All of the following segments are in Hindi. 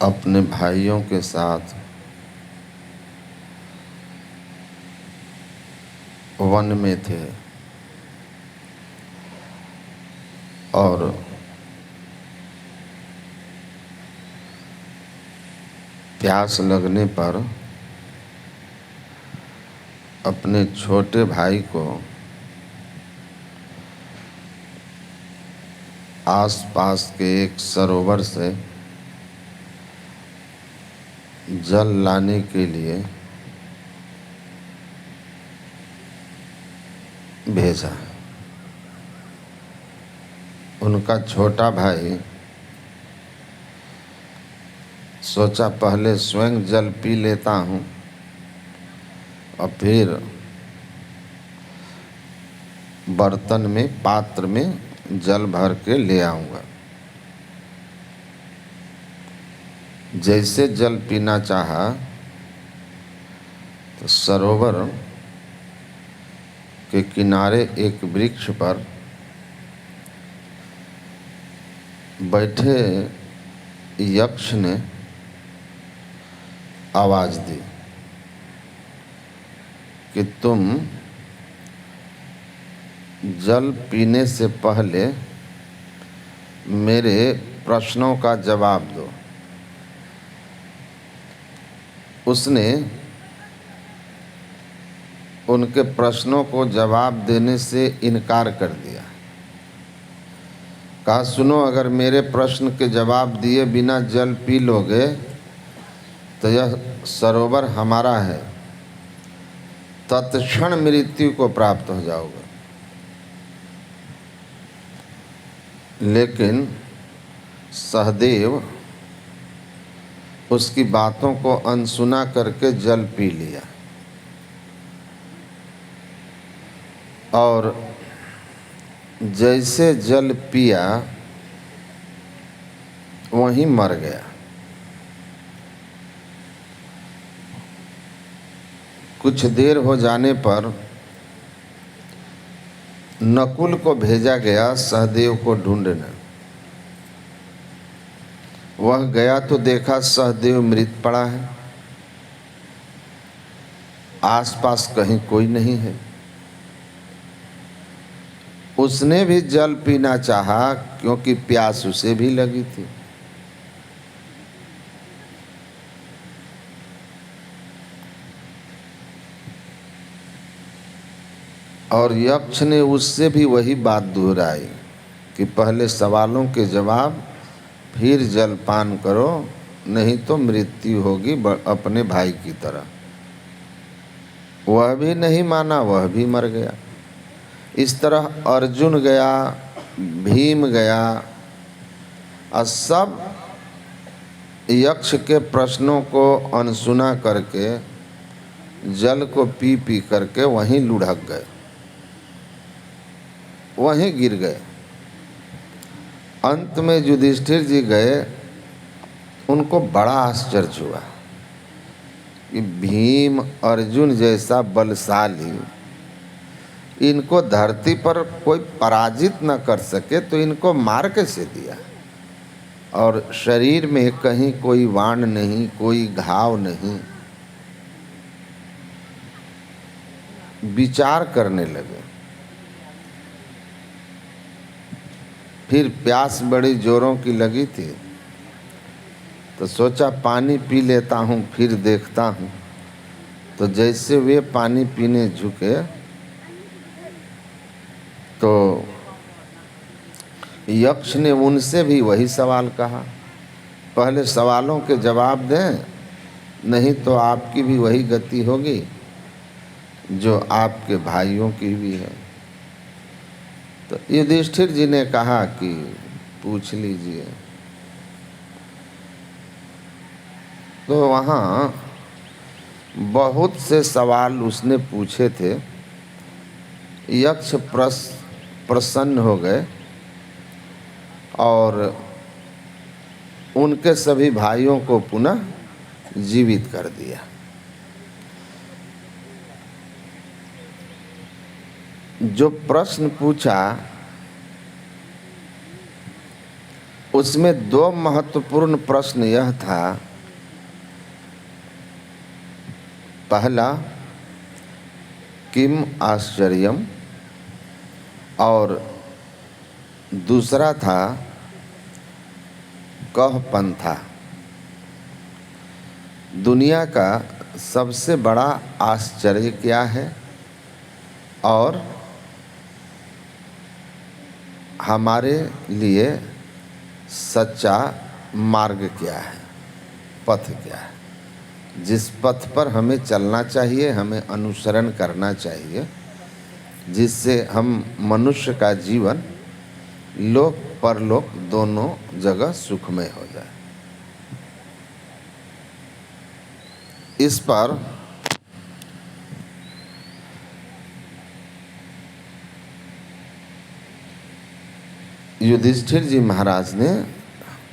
अपने भाइयों के साथ वन में थे और प्यास लगने पर अपने छोटे भाई को आसपास के एक सरोवर से जल लाने के लिए भेजा। उनका छोटा भाई सोचा पहले स्वयं जल पी लेता हूँ और फिर बर्तन में पात्र में जल भर के ले आऊँगा। जैसे जल पीना चाहा तो सरोवर के किनारे एक वृक्ष पर बैठे यक्ष ने आवाज़ दी कि तुम जल पीने से पहले मेरे प्रश्नों का जवाब दो। उसने उनके प्रश्नों को जवाब देने से इनकार कर दिया। कहा, सुनो, अगर मेरे प्रश्न के जवाब दिए बिना जल पी लोगे तो यह सरोवर हमारा है, तत्क्षण मृत्यु को प्राप्त हो जाओगे। लेकिन सहदेव उसकी बातों को अनसुना करके जल पी लिया और जैसे जल पिया वहीं मर गया। कुछ देर हो जाने पर नकुल को भेजा गया सहदेव को ढूंढने। वह गया तो देखा सहदेव मृत पड़ा है, आसपास कहीं कोई नहीं है। उसने भी जल पीना चाहा क्योंकि प्यास उसे भी लगी थी। और यक्ष ने उससे भी वही बात दोहराई कि पहले सवालों के जवाब फिर जलपान करो, नहीं तो मृत्यु होगी अपने भाई की तरह। वह भी नहीं माना, वह भी मर गया। इस तरह अर्जुन गया, भीम गया और सब यक्ष के प्रश्नों को अनसुना करके जल को पी पी करके वहीं लुढ़क गए, वहीं गिर गए। अंत में युधिष्ठिर जी गए। उनको बड़ा आश्चर्य हुआ कि भीम अर्जुन जैसा बलशाली इनको धरती पर कोई पराजित न कर सके तो इनको मार कैसे दिया। और शरीर में कहीं कोई वाण नहीं, कोई घाव नहीं। विचार करने लगे। फिर प्यास बड़ी जोरों की लगी थी तो सोचा पानी पी लेता हूँ, फिर देखता हूँ। तो जैसे वे पानी पीने झुके तो यक्ष ने उनसे भी वही सवाल कहा, पहले सवालों के जवाब दें, नहीं तो आपकी भी वही गति होगी जो आपके भाइयों की भी है। तो युधिष्ठिर जी ने कहा कि पूछ लीजिए। तो वहाँ बहुत से सवाल उसने पूछे थे। यक्ष प्रसन्न हो गए और उनके सभी भाइयों को पुनः जीवित कर दिया। जो प्रश्न पूछा उसमें दो महत्वपूर्ण प्रश्न यह था। पहला किम आश्चर्यम और दूसरा था कह पंथा। दुनिया का सबसे बड़ा आश्चर्य क्या है और हमारे लिए सच्चा मार्ग क्या है, पथ क्या है, जिस पथ पर हमें चलना चाहिए, हमें अनुसरण करना चाहिए, जिससे हम मनुष्य का जीवन लोक परलोक दोनों जगह सुखमय हो जाए। इस पर युधिष्ठिर जी महाराज ने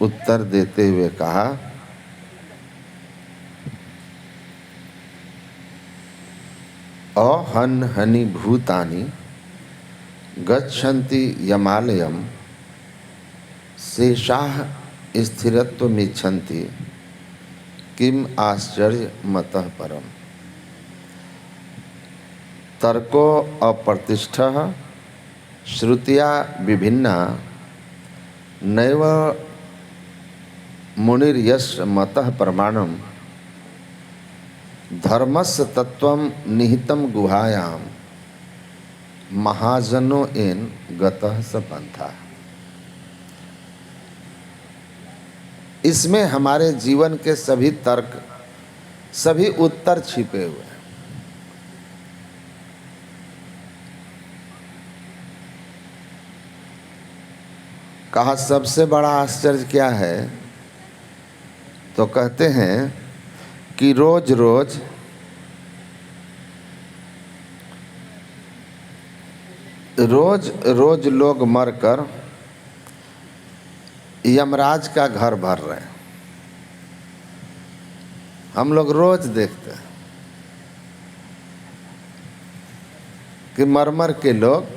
उत्तर देते हुए कहा, अहन हनि भूतानि गच्छन्ति यमालयम शेषाः स्थिरत्वमिच्छन्ति किम आश्चर्य मतः परम। तर्को अप्रतिष्ठः श्रुतिया विभिन्ना नैव मुनिर्यस् मतः प्रमाणम धर्मस्य तत्वं निहितं गुहायां महाजनो एन गतः स पंथा। इसमें हमारे जीवन के सभी तर्क, सभी उत्तर छिपे हुए हैं। कहा सबसे बड़ा आश्चर्य क्या है, तो कहते हैं कि रोज रोज लोग मरकर यमराज का घर भर रहे हैं। हम लोग रोज देखते हैं कि मर के लोग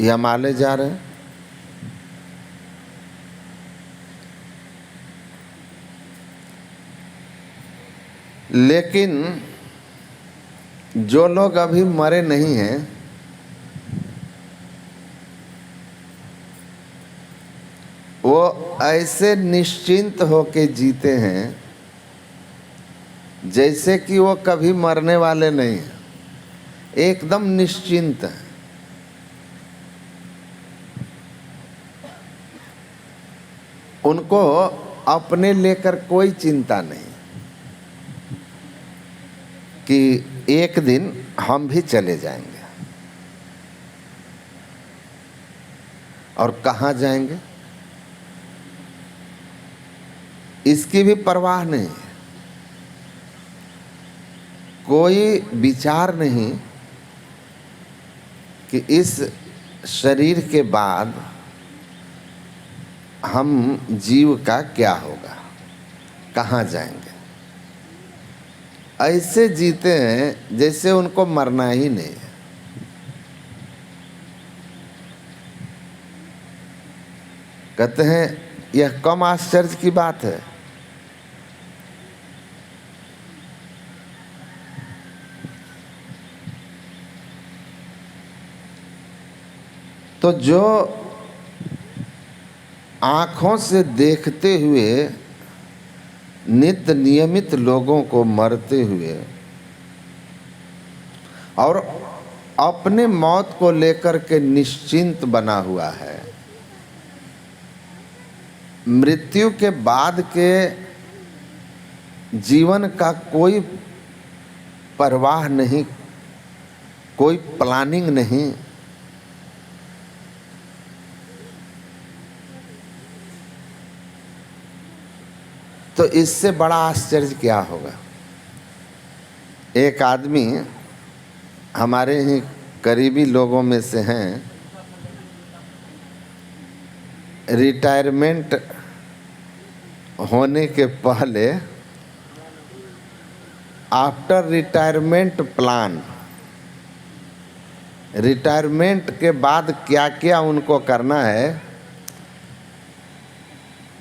यमालय जा रहे हैं। लेकिन जो लोग अभी मरे नहीं हैं, वो ऐसे निश्चिंत होके जीते हैं जैसे कि वो कभी मरने वाले नहीं हैं, एकदम निश्चिंत हैं। उनको अपने लेकर कोई चिंता नहीं कि एक दिन हम भी चले जाएंगे। और कहाँ जाएंगे इसकी भी परवाह नहीं। कोई विचार नहीं कि इस शरीर के बाद हम जीव का क्या होगा, कहाँ जाएंगे। ऐसे जीते हैं जैसे उनको मरना ही नहीं है। कहते हैं यह कम आश्चर्य की बात है। तो जो आँखों से देखते हुए नित्य नियमित लोगों को मरते हुए और अपने मौत को लेकर के निश्चिंत बना हुआ है, मृत्यु के बाद के जीवन का कोई परवाह नहीं, कोई प्लानिंग नहीं, तो इससे बड़ा आश्चर्य क्या होगा। एक आदमी हमारे ही करीबी लोगों में से हैं, रिटायरमेंट होने के पहले आफ्टर रिटायरमेंट प्लान, रिटायरमेंट के बाद क्या क्या उनको करना है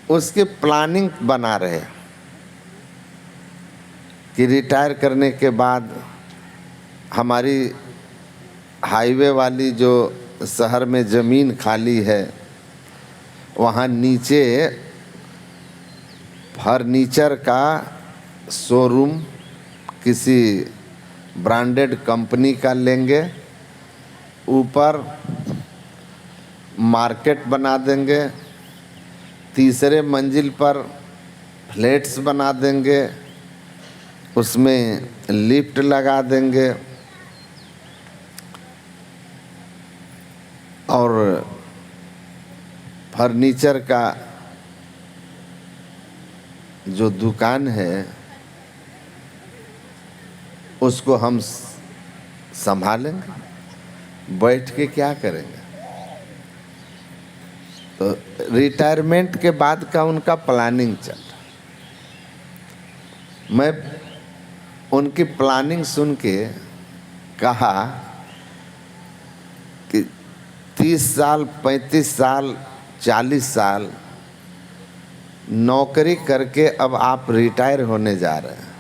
उसकी प्लानिंग बना रहे कि रिटायर करने के बाद हमारी हाईवे वाली जो शहर में ज़मीन खाली है वहाँ नीचे फर्नीचर का शोरूम किसी ब्रांडेड कंपनी का लेंगे, ऊपर मार्केट बना देंगे, तीसरे मंजिल पर फ्लैट्स बना देंगे, उसमें लिफ्ट लगा देंगे और फर्नीचर का जो दुकान है उसको हम संभालेंगे। बैठ के क्या करेंगे? तो रिटायरमेंट के बाद का उनका प्लानिंग चल रहा। मैं उनकी प्लानिंग सुन के कहा कि 30 साल, 35 साल, 40 साल नौकरी करके अब आप रिटायर होने जा रहे हैं,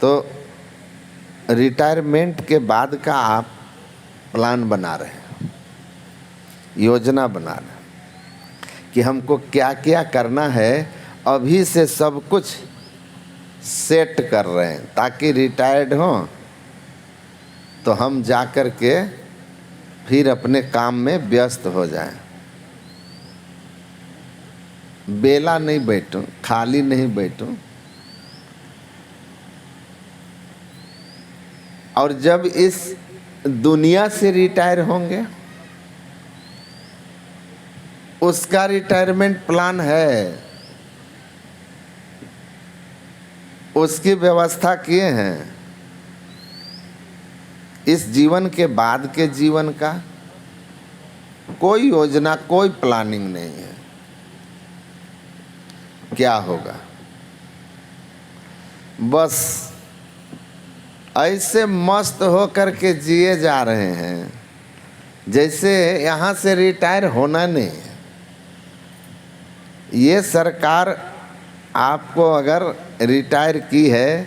तो रिटायरमेंट के बाद का आप प्लान बना रहे हैं, योजना बना रहे हैं कि हमको क्या क्या करना है। अभी से सब कुछ सेट कर रहे हैं ताकि रिटायर्ड हों तो हम जा कर के फिर अपने काम में व्यस्त हो जाएं। बेला नहीं बैठूं, खाली नहीं बैठूं। और जब इस दुनिया से रिटायर होंगे उसका रिटायरमेंट प्लान है, उसकी व्यवस्था किए हैं। इस जीवन के बाद के जीवन का कोई योजना, कोई प्लानिंग नहीं है। क्या होगा? बस ऐसे मस्त हो करके जिए जा रहे हैं जैसे यहाँ से रिटायर होना नहीं है। ये सरकार आपको अगर रिटायर की है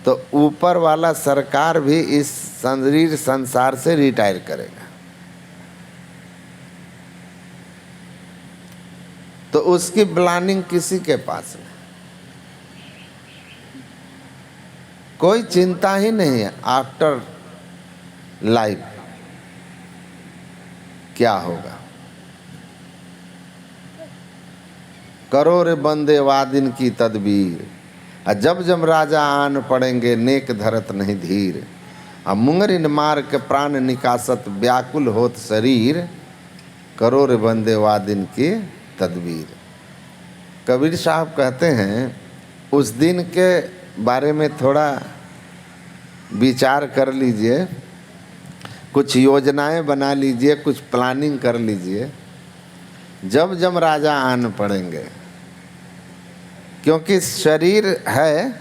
तो ऊपर वाला सरकार भी इस शरीर संसार से रिटायर करेगा। तो उसकी प्लानिंग किसी के पास नहीं, कोई चिंता ही नहीं है आफ्टर लाइफ क्या होगा। करो रे बंदे वादिन की तदबीर, जब जब राजा आन पड़ेंगे नेक धरत नहीं धीर। मुंगरिन मार के प्राण निकासत व्याकुल होत शरीर, करो रे बंदे वादिन की तदबीर। कबीर साहब कहते हैं उस दिन के बारे में थोड़ा विचार कर लीजिए, कुछ योजनाएं बना लीजिए, कुछ प्लानिंग कर लीजिए। जब जब राजा आन पड़ेंगे, क्योंकि शरीर है,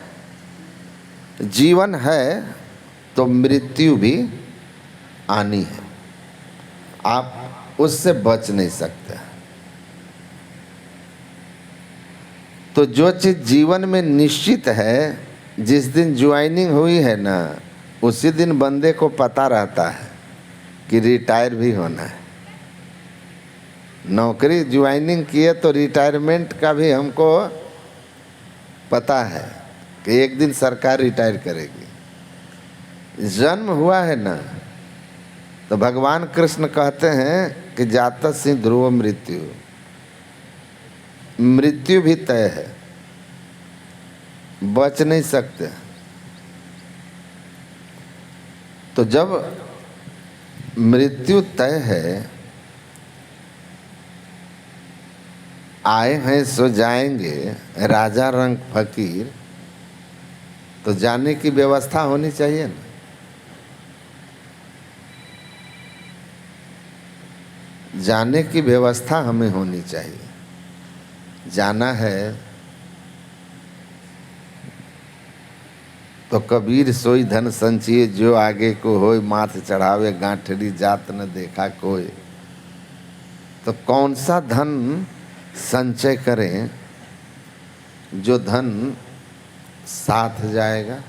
जीवन है तो मृत्यु भी आनी है, आप उससे बच नहीं सकते। तो जो चीज़ जीवन में निश्चित है, जिस दिन ज्वाइनिंग हुई है ना, उसी दिन बंदे को पता रहता है कि रिटायर भी होना है। नौकरी ज्वाइनिंग किए तो रिटायरमेंट का भी हमको पता है कि एक दिन सरकार रिटायर करेगी। जन्म हुआ है ना, तो भगवान कृष्ण कहते हैं कि जातः सिंह ध्रुव मृत्यु, मृत्यु भी तय है, बच नहीं सकते। तो जब मृत्यु तय है, आए हैं सो जाएंगे, राजा रंग फकीर, तो जाने की व्यवस्था होनी चाहिए ना। जाने की व्यवस्था हमें होनी चाहिए। जाना है तो कबीर सोई धन संचिए, जो आगे को होय माथ चढ़ावे गांठड़ी जात न देखा कोई। तो कौन सा धन संचय करें, जो धन साथ जाएगा।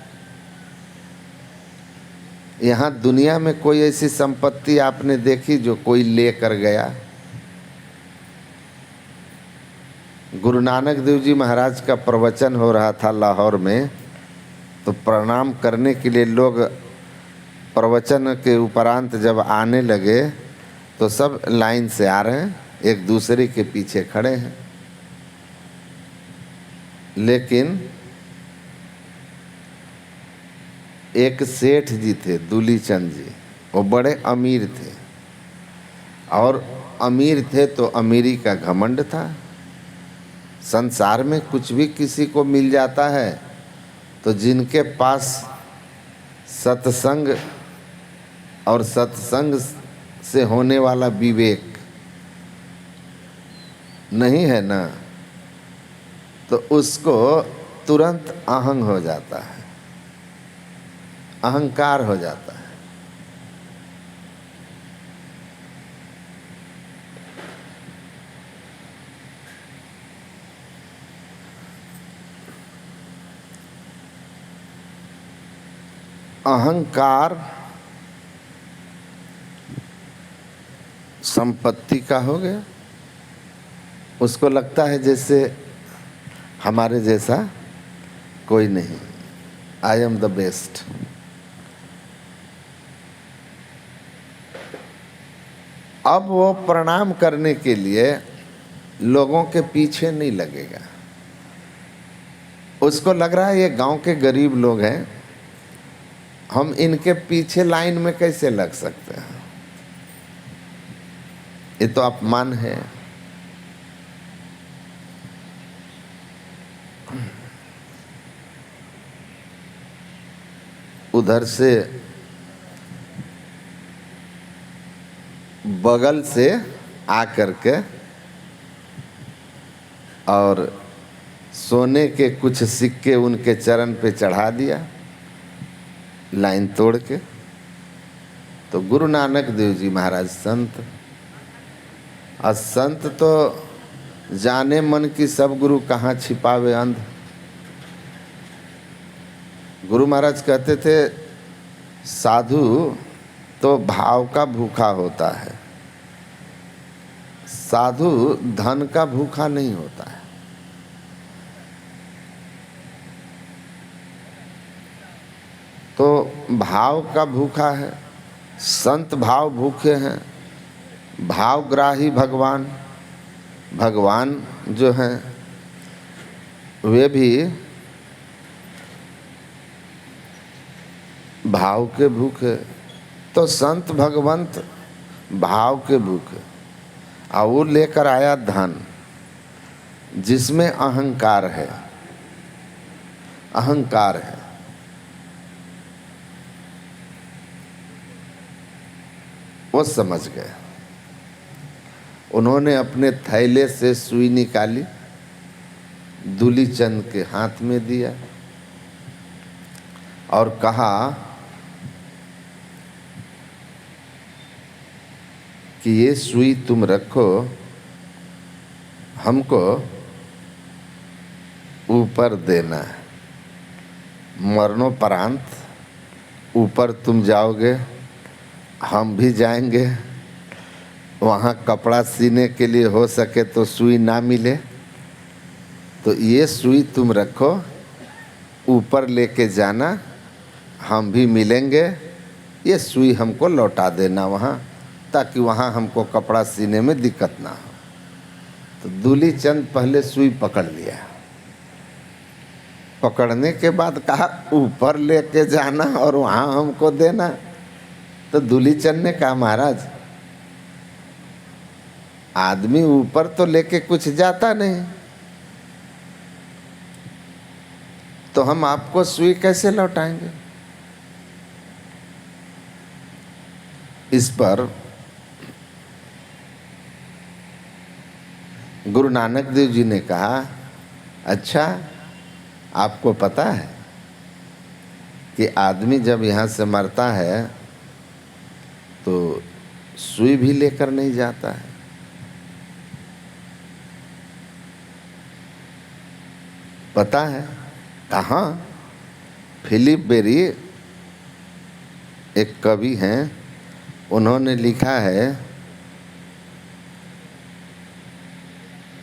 यहाँ दुनिया में कोई ऐसी संपत्ति आपने देखी जो कोई लेकर गया? गुरु नानक देव जी महाराज का प्रवचन हो रहा था लाहौर में, तो प्रणाम करने के लिए लोग प्रवचन के उपरांत जब आने लगे तो सब लाइन से आ रहे हैं, एक दूसरे के पीछे खड़े हैं। लेकिन एक सेठ जी थे, दूली चंद जी, वो बड़े अमीर थे, और अमीर थे तो अमीरी का घमंड था। संसार में कुछ भी किसी को मिल जाता है, तो जिनके पास सत्संग और सत्संग से होने वाला विवेक नहीं है ना, तो उसको तुरंत अहंग हो जाता है, अहंकार हो जाता है। अहंकार संपत्ति का हो गया। उसको लगता है जैसे हमारे जैसा कोई नहीं, आई एम द बेस्ट। अब वो प्रणाम करने के लिए लोगों के पीछे नहीं लगेगा। उसको लग रहा है ये गांव के गरीब लोग हैं, हम इनके पीछे लाइन में कैसे लग सकते हैं, ये तो अपमान है। उधर से बगल से आकर के और सोने के कुछ सिक्के उनके चरण पे चढ़ा दिया, लाइन तोड़ के। तो गुरु नानक देव जी महाराज संत, और संत तो जाने मन की सब गुरु कहाँ छिपावे अंध। गुरु महाराज कहते थे साधु तो भाव का भूखा होता है, साधु धन का भूखा नहीं होता है। तो भाव का भूखा है, संत भाव भूखे हैं। भावग्राही भगवान, भगवान जो हैं वे भी भाव के भूखे। तो संत भगवंत भाव के भूखे, और वो लेकर आया धन जिसमें अहंकार है, अहंकार है। वो समझ गए। उन्होंने अपने थैले से सुई निकाली, दूली चंद के हाथ में दिया और कहा कि ये सुई तुम रखो, हमको ऊपर देना है, मरणोपरांत ऊपर तुम जाओगे, हम भी जाएंगे, वहाँ कपड़ा सीने के लिए हो सके तो सुई ना मिले, तो ये सुई तुम रखो, ऊपर लेके जाना, हम भी मिलेंगे, ये सुई हमको लौटा देना वहाँ, ताकि वहाँ हमको कपड़ा सीने में दिक्कत ना हो। तो दूली चंद पहले सुई पकड़ लिया, पकड़ने के बाद कहा ऊपर लेके जाना और वहाँ हमको देना। तो दूली चंद ने कहा महाराज आदमी ऊपर तो लेके कुछ जाता नहीं, तो हम आपको सुई कैसे लौटाएंगे। इस पर गुरु नानक देव जी ने कहा अच्छा आपको पता है कि आदमी जब यहाँ से मरता है तो सुई भी लेकर नहीं जाता है। पता है कहाँ? फिलिप बेरी एक कवि हैं, उन्होंने लिखा है,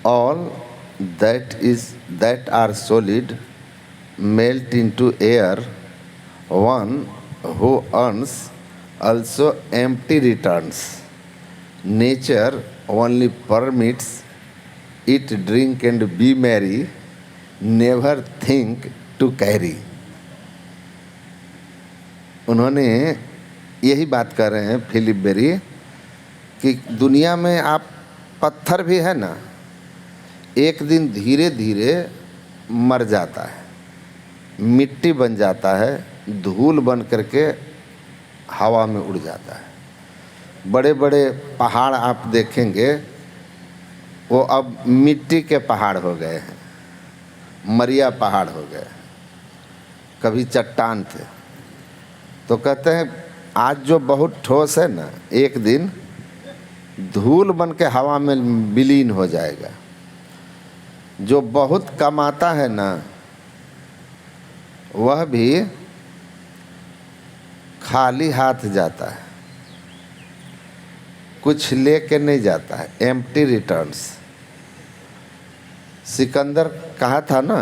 all that are solid melt into air, one who earns also empty returns. Nature only permits it drink and be merry, never think to carry. उन्होंने यही बात कर रहे हैं फिलिप बेरी कि दुनिया में आप पत्थर भी है ना, एक दिन धीरे धीरे मर जाता है, मिट्टी बन जाता है, धूल बन करके हवा में उड़ जाता है। बड़े बड़े पहाड़ आप देखेंगे वो अब मिट्टी के पहाड़ हो गए हैं, मरिया पहाड़ हो गए, कभी चट्टान थे। तो कहते हैं आज जो बहुत ठोस है ना, एक दिन धूल बन के हवा में विलीन हो जाएगा। जो बहुत कमाता है ना, वह भी खाली हाथ जाता है, कुछ लेके नहीं जाता है, एम्प्टी रिटर्न्स। सिकंदर कहा था ना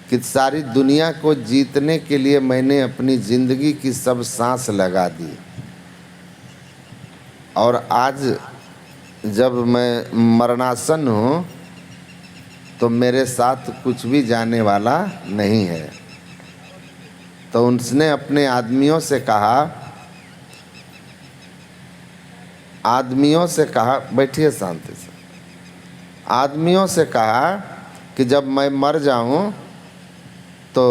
कि सारी दुनिया को जीतने के लिए मैंने अपनी जिंदगी की सब सांस लगा दी, और आज जब मैं मरणासन हूँ तो मेरे साथ कुछ भी जाने वाला नहीं है। तो उसने अपने आदमियों से कहा, बैठिए शांति से, आदमियों से कहा कि जब मैं मर जाऊं तो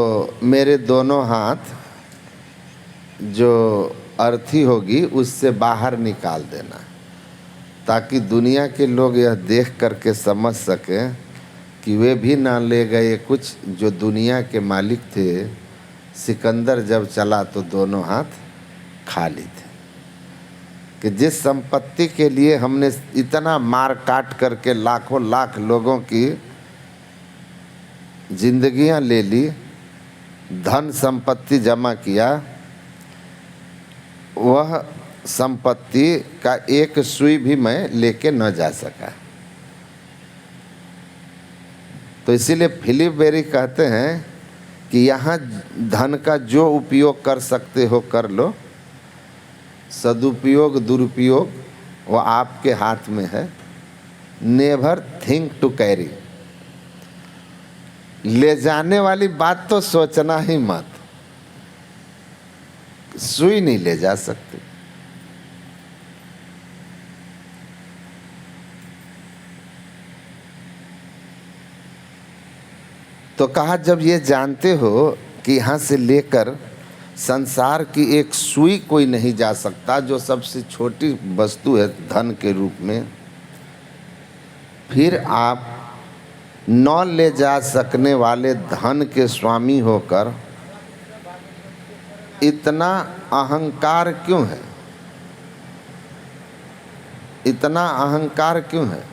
मेरे दोनों हाथ जो अर्थी होगी उससे बाहर निकाल देना, ताकि दुनिया के लोग यह देख करके समझ सकें कि वे भी ना ले गए कुछ जो दुनिया के मालिक थे। सिकंदर जब चला तो दोनों हाथ खाली थे। कि जिस संपत्ति के लिए हमने इतना मार काट करके लाखों लाख लोगों की जिंदगियां ले ली, धन संपत्ति जमा किया, वह संपत्ति का एक सुई भी मैं लेके न जा सका। तो इसीलिए फिलिप बेरी कहते हैं कि यहाँ धन का जो उपयोग कर सकते हो कर लो, सदुपयोग दुरुपयोग वो आपके हाथ में है। नेवर थिंक टू कैरी, ले जाने वाली बात तो सोचना ही मत, सुई नहीं ले जा सकते। तो कहा जब ये जानते हो कि यहाँ से लेकर संसार की एक सुई कोई नहीं जा सकता, जो सबसे छोटी वस्तु है धन के रूप में, फिर आप न ले जा सकने वाले धन के स्वामी होकर इतना अहंकार क्यों है? इतना अहंकार क्यों है?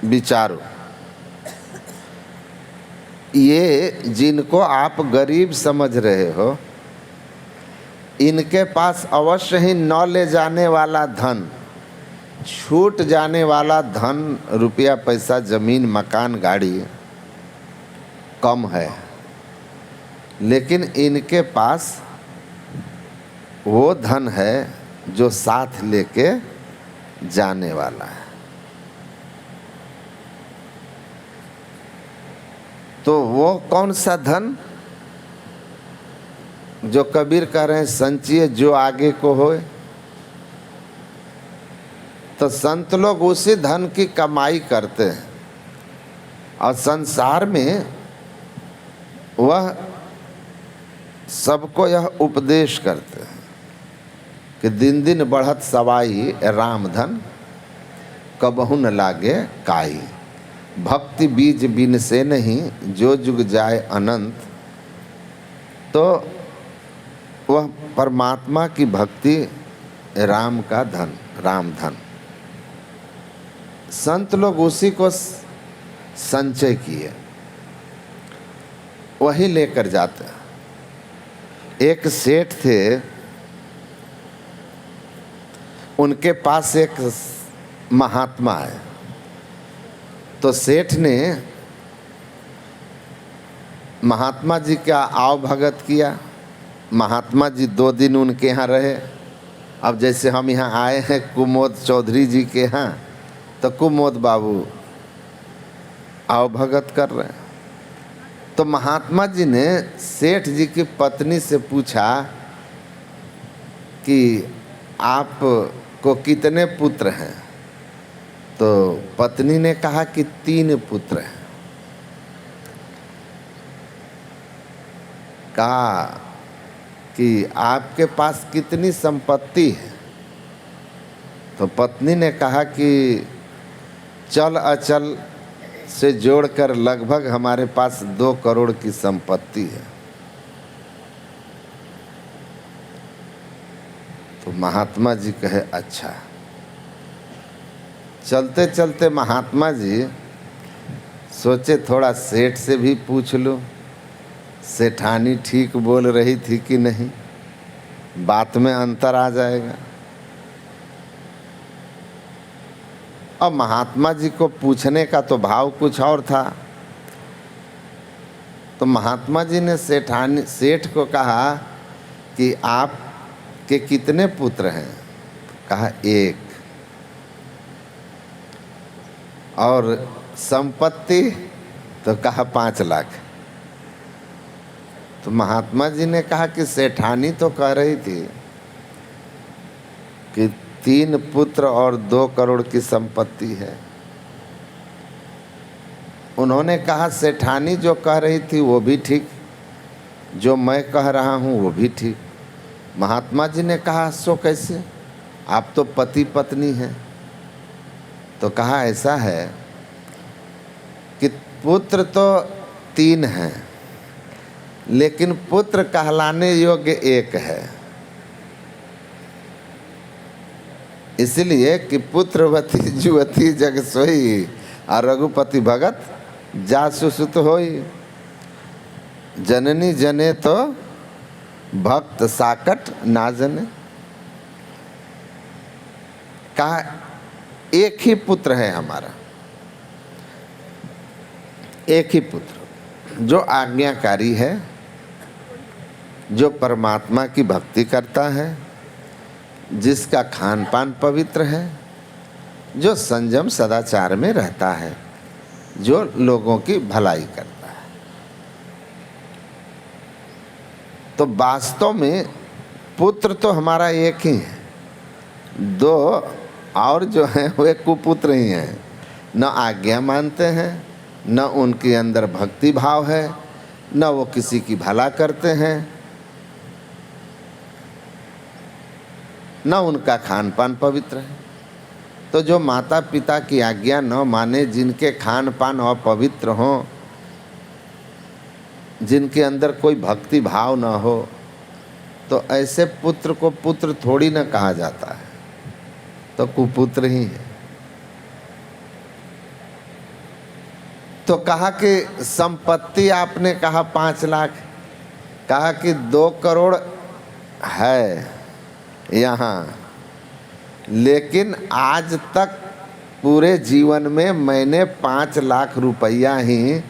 विचारो। ये जिनको आप गरीब समझ रहे हो, इनके पास अवश्य ही न ले जाने वाला धन, छूट जाने वाला धन, रुपया पैसा जमीन मकान गाड़ी कम है, लेकिन इनके पास वो धन है जो साथ लेके जाने वाला है। तो वो कौन सा धन? जो कबीर कह रहे हैं संचिए जो आगे को होए। तो संत लोग उसी धन की कमाई करते हैं, और संसार में वह सबको यह उपदेश करते हैं कि दिन दिन बढ़त सवाई राम धन, कबहु न लागे काई। भक्ति बीज बिन से नहीं, जो जुग जाए अनंत। तो वह परमात्मा की भक्ति, राम का धन, राम धन, संत लोग उसी को संचय किए, वही लेकर जाते। एक सेठ थे, उनके पास एक महात्मा है। तो सेठ ने महात्मा जी का आव भगत किया। महात्मा जी 2 दिन उनके यहाँ रहे। अब जैसे हम यहाँ आए हैं कुमोद चौधरी जी के यहाँ, तो कुमोद बाबू आव भगत कर रहे हैं। तो महात्मा जी ने सेठ जी की पत्नी से पूछा कि आप को कितने पुत्र हैं? तो पत्नी ने कहा कि 3 पुत्र हैं। कहा कि आपके पास कितनी संपत्ति है? तो पत्नी ने कहा कि चल अचल से जोड़कर लगभग हमारे पास 2 करोड़ की संपत्ति है। तो महात्मा जी कहे अच्छा। चलते चलते महात्मा जी सोचे थोड़ा सेठ से भी पूछ लो, सेठानी ठीक बोल रही थी कि नहीं, बात में अंतर आ जाएगा। अब महात्मा जी को पूछने का तो भाव कुछ और था। तो महात्मा जी ने सेठ को कहा कि आप के कितने पुत्र हैं? कहा 1। और संपत्ति? तो कहा 5 लाख। तो महात्मा जी ने कहा कि सेठानी तो कह रही थी कि 3 पुत्र और 2 करोड़ की संपत्ति है। उन्होंने कहा सेठानी जो कह रही थी वो भी ठीक, जो मैं कह रहा हूँ वो भी ठीक। महात्मा जी ने कहा सो कैसे, आप तो पति पत्नी हैं। तो कहा ऐसा है कि पुत्र तो 3 हैं, लेकिन पुत्र कहलाने योग्य 1 है। इसलिए कि पुत्रवती जुवती जग सोई, और रघुपति भगत जासु सुत होई। जननी जने तो भक्त साकट ना जने। कहा 1 ही पुत्र है हमारा, 1 ही पुत्र जो आज्ञाकारी है, जो परमात्मा की भक्ति करता है, जिसका खान पान पवित्र है, जो संयम सदाचार में रहता है, जो लोगों की भलाई करता है। तो वास्तव में पुत्र तो हमारा 1 ही है, 2 और जो हैं वे कुपुत्र ही हैं। न आज्ञा मानते हैं, न उनके अंदर भक्ति भाव है, न वो किसी की भला करते हैं, न उनका खान पान पवित्र है। तो जो माता पिता की आज्ञा न माने, जिनके खान पान अपवित्र हों, जिनके अंदर कोई भक्ति भाव न हो, तो ऐसे पुत्र को पुत्र थोड़ी न कहा जाता है, तो कुपुत्र ही है। तो कहा कि संपत्ति आपने कहा 5 लाख, कहा कि 2 करोड़ है यहाँ, लेकिन आज तक पूरे जीवन में मैंने 5 लाख रुपया ही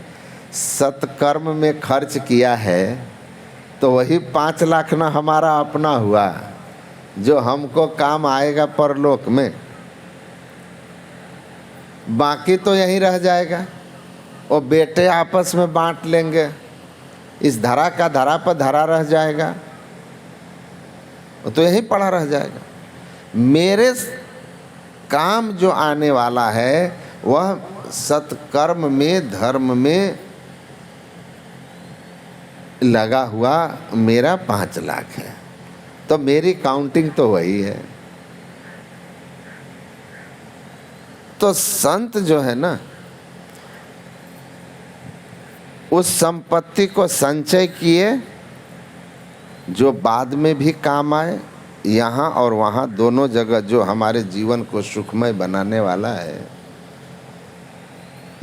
सत्कर्म में खर्च किया है। तो वही 5 लाख ना हमारा अपना हुआ, जो हमको काम आएगा परलोक में। बाकी तो यहीं रह जाएगा, वो बेटे आपस में बांट लेंगे, इस धरा का धरा पर धरा रह जाएगा, वो तो यहीं पड़ा रह जाएगा। मेरे काम जो आने वाला है वह सत्कर्म में, धर्म में लगा हुआ मेरा 5 लाख है। तो मेरी काउंटिंग तो वही है। तो संत जो है ना, उस संपत्ति को संचय किए जो बाद में भी काम आए, यहाँ और वहाँ दोनों जगह, जो हमारे जीवन को सुखमय बनाने वाला है,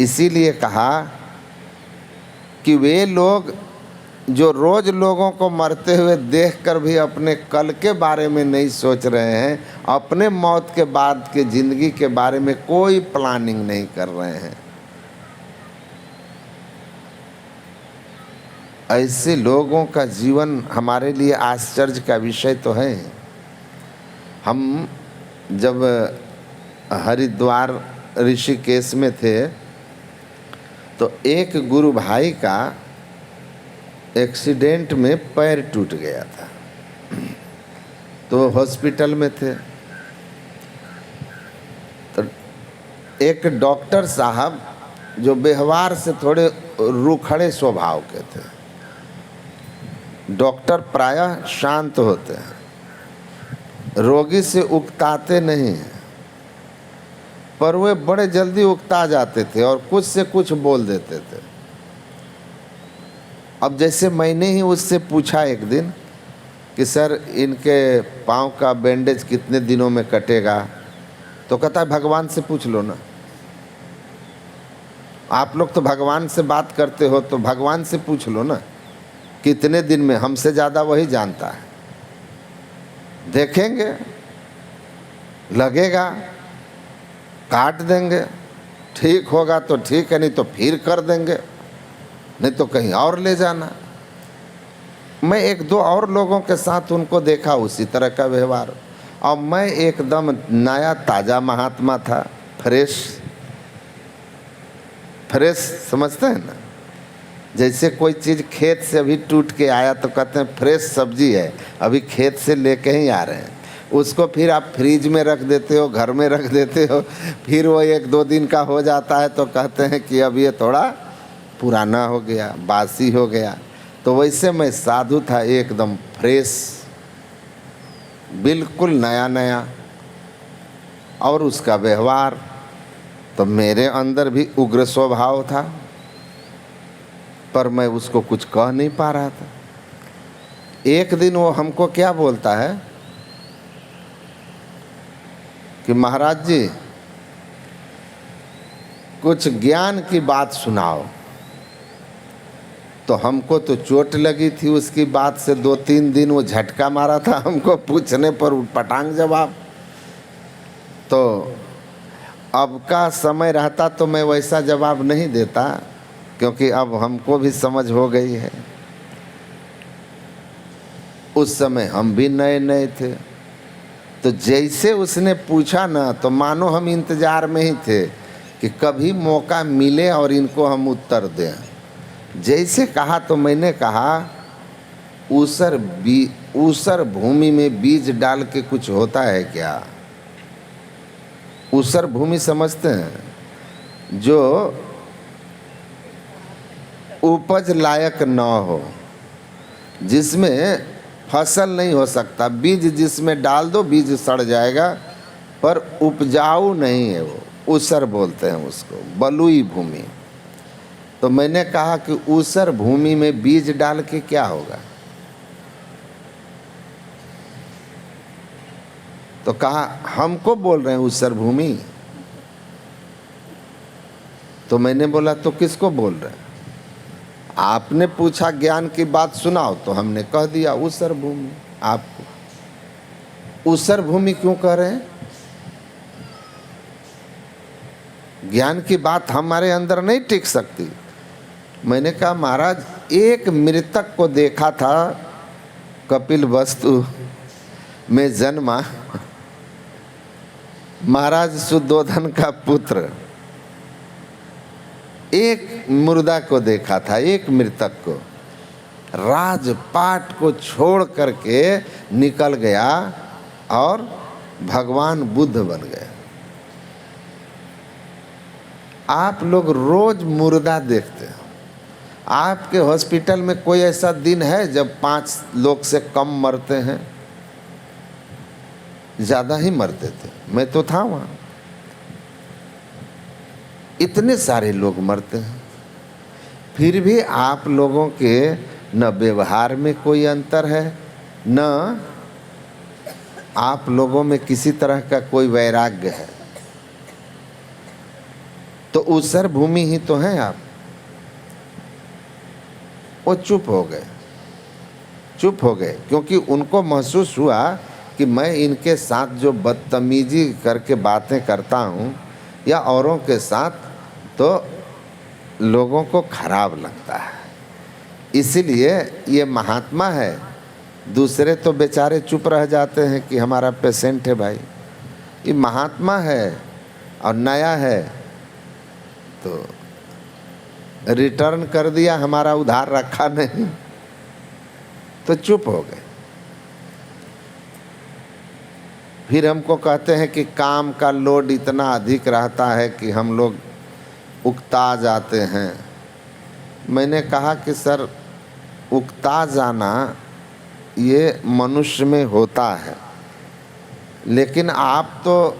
इसीलिए कहा कि वे लोग जो रोज लोगों को मरते हुए देखकर भी अपने कल के बारे में नहीं सोच रहे हैं, अपने मौत के बाद के जिंदगी के बारे में कोई प्लानिंग नहीं कर रहे हैं, ऐसे लोगों का जीवन हमारे लिए आश्चर्य का विषय तो है। हम जब हरिद्वार ऋषिकेश में थे तो एक गुरु भाई का एक्सीडेंट में पैर टूट गया था, तो हॉस्पिटल में थे। तो एक डॉक्टर साहब जो व्यवहार से थोड़े रूखड़े स्वभाव के थे, डॉक्टर प्रायः शांत होते हैं, रोगी से उकताते नहीं हैं, पर वे बड़े जल्दी उकता जाते थे और कुछ से कुछ बोल देते थे। अब जैसे मैंने ही उससे पूछा एक दिन कि सर इनके पाँव का बैंडेज कितने दिनों में कटेगा, तो कहता है भगवान से पूछ लो ना, आप लोग तो भगवान से बात करते हो, तो भगवान से पूछ लो ना कितने दिन में, हमसे ज़्यादा वही जानता है। देखेंगे, लगेगा, काट देंगे, ठीक होगा तो ठीक है, नहीं तो फिर कर देंगे, नहीं तो कहीं और ले जाना। मैं एक दो और लोगों के साथ उनको देखा उसी तरह का व्यवहार, और मैं एकदम नया ताज़ा महात्मा था, फ्रेश समझते हैं ना, जैसे कोई चीज़ खेत से अभी टूट के आया तो कहते हैं फ्रेश सब्जी है, अभी खेत से लेके ही आ रहे हैं, उसको फिर आप फ्रिज में रख देते हो, घर में रख देते हो, फिर वो एक दो दिन का हो जाता है तो कहते हैं कि अब ये थोड़ा पुराना हो गया, बासी हो गया। तो वैसे मैं साधु था, एकदम फ्रेश, बिल्कुल नया नया। और उसका व्यवहार तो मेरे अंदर भी उग्र स्वभाव था, पर मैं उसको कुछ कह नहीं पा रहा था। एक दिन वो हमको क्या बोलता है कि महाराज जी कुछ ज्ञान की बात सुनाओ। तो हमको तो चोट लगी थी उसकी बात से, 2-3 दिन वो झटका मारा था हमको पूछने पर पटांग जवाब। तो अब का समय रहता तो मैं वैसा जवाब नहीं देता, क्योंकि अब हमको भी समझ हो गई है। उस समय हम भी नए नए थे, तो जैसे उसने पूछा ना, तो मानो हम इंतज़ार में ही थे कि कभी मौका मिले और इनको हम उत्तर दें। जैसे कहा तो मैंने कहा ऊसर भूमि में बीज डाल के कुछ होता है क्या? ऊसर भूमि समझते हैं? जो उपज लायक न हो, जिसमें फसल नहीं हो सकता, बीज जिसमें डाल दो बीज सड़ जाएगा, पर उपजाऊ नहीं है वो, ऊसर बोलते हैं उसको, बलुई भूमि। तो मैंने कहा कि ऊसर भूमि में बीज डाल के क्या होगा? तो कहा हमको बोल रहे हैं ऊसर भूमि। तो मैंने बोला तो किसको बोल रहे हैं? आपने पूछा ज्ञान की बात सुनाओ, तो हमने कह दिया ऊसर भूमि। आपको ऊसर भूमि क्यों कह रहे हैं? ज्ञान की बात हमारे अंदर नहीं टिक सकती। मैंने कहा महाराज एक मृतक को देखा था कपिल वस्तु में जन्मा महाराज सुद्धोधन का पुत्र, एक मुर्दा को देखा था, एक मृतक को, राजपाट को छोड़ करके निकल गया और भगवान बुद्ध बन गए। आप लोग रोज मुर्दा देखते हो। आपके हॉस्पिटल में कोई ऐसा दिन है जब 5 लोग से कम मरते हैं? ज़्यादा ही मरते थे, मैं तो था वहाँ। इतने सारे लोग मरते हैं, फिर भी आप लोगों के न व्यवहार में कोई अंतर है, न आप लोगों में किसी तरह का कोई वैराग्य है। तो ऊसर भूमि ही तो हैं आप। वो चुप हो गए, चुप हो गए, क्योंकि उनको महसूस हुआ कि मैं इनके साथ जो बदतमीजी करके बातें करता हूँ या औरों के साथ, तो लोगों को खराब लगता है। इसीलिए ये महात्मा है, दूसरे तो बेचारे चुप रह जाते हैं कि हमारा पेशेंट है भाई। ये महात्मा है और नया है, तो रिटर्न कर दिया, हमारा उधार रखा नहीं, तो चुप हो गए। फिर हमको कहते हैं कि काम का लोड इतना अधिक रहता है कि हम लोग उकता जाते हैं। मैंने कहा कि सर, उकता जाना ये मनुष्य में होता है, लेकिन आप तो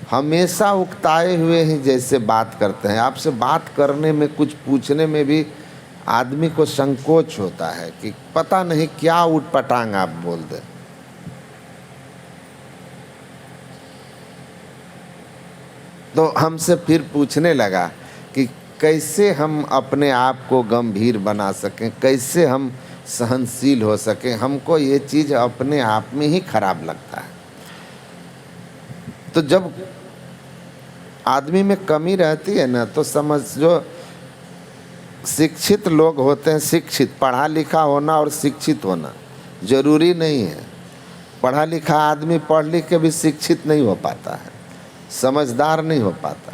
हमेशा उकताए हुए ही जैसे बात करते हैं। आपसे बात करने में, कुछ पूछने में भी आदमी को संकोच होता है कि पता नहीं क्या उटपटांग आप बोल दें। तो हमसे फिर पूछने लगा कि कैसे हम अपने आप को गंभीर बना सकें, कैसे हम सहनशील हो सकें। हमको ये चीज़ अपने आप में ही खराब लगता है। तो जब आदमी में कमी रहती है ना, तो समझ, जो शिक्षित लोग होते हैं, शिक्षित, पढ़ा लिखा होना और शिक्षित होना जरूरी नहीं है। पढ़ा लिखा आदमी पढ़ लिख के भी शिक्षित नहीं हो पाता है, समझदार नहीं हो पाता।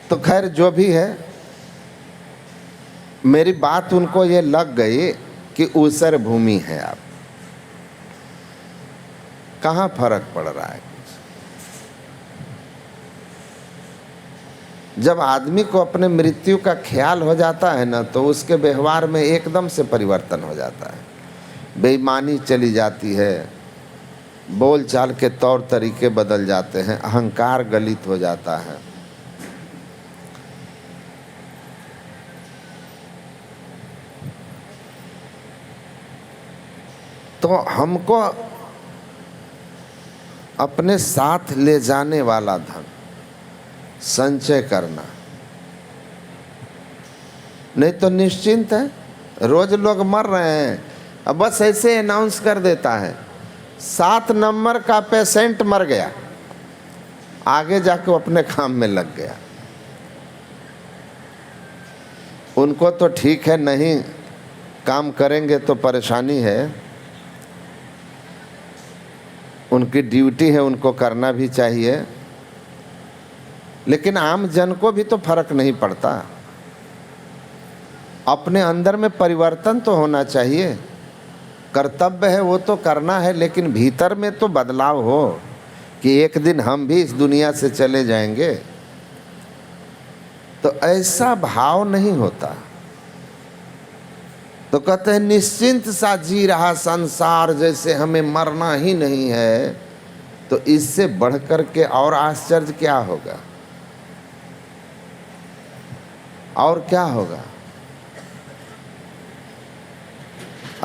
तो खैर जो भी है, मेरी बात उनको ये लग गई कि ऊसर भूमि है आप। कहाँ फर्क पड़ रहा है? जब आदमी को अपने मृत्यु का ख्याल हो जाता है ना, तो उसके व्यवहार में एकदम से परिवर्तन हो जाता है। बेईमानी चली जाती है, बोल चाल के तौर तरीके बदल जाते हैं, अहंकार गलित हो जाता है। तो हमको अपने साथ ले जाने वाला धन संचय करना, नहीं तो निश्चिंत है। रोज लोग मर रहे हैं, अब बस ऐसे अनाउंस कर देता है 7 नंबर का पेशेंट मर गया, आगे जाके वो अपने काम में लग गया। उनको तो ठीक है, नहीं काम करेंगे तो परेशानी है, उनकी ड्यूटी है, उनको करना भी चाहिए। लेकिन आम जन को भी तो फर्क नहीं पड़ता। अपने अंदर में परिवर्तन तो होना चाहिए। कर्तव्य है वो तो करना है, लेकिन भीतर में तो बदलाव हो कि एक दिन हम भी इस दुनिया से चले जाएंगे। तो ऐसा भाव नहीं होता। तो कहते हैं निश्चिंत सा जी रहा संसार, जैसे हमें मरना ही नहीं है। तो इससे बढ़कर के और आश्चर्य क्या होगा? और क्या होगा?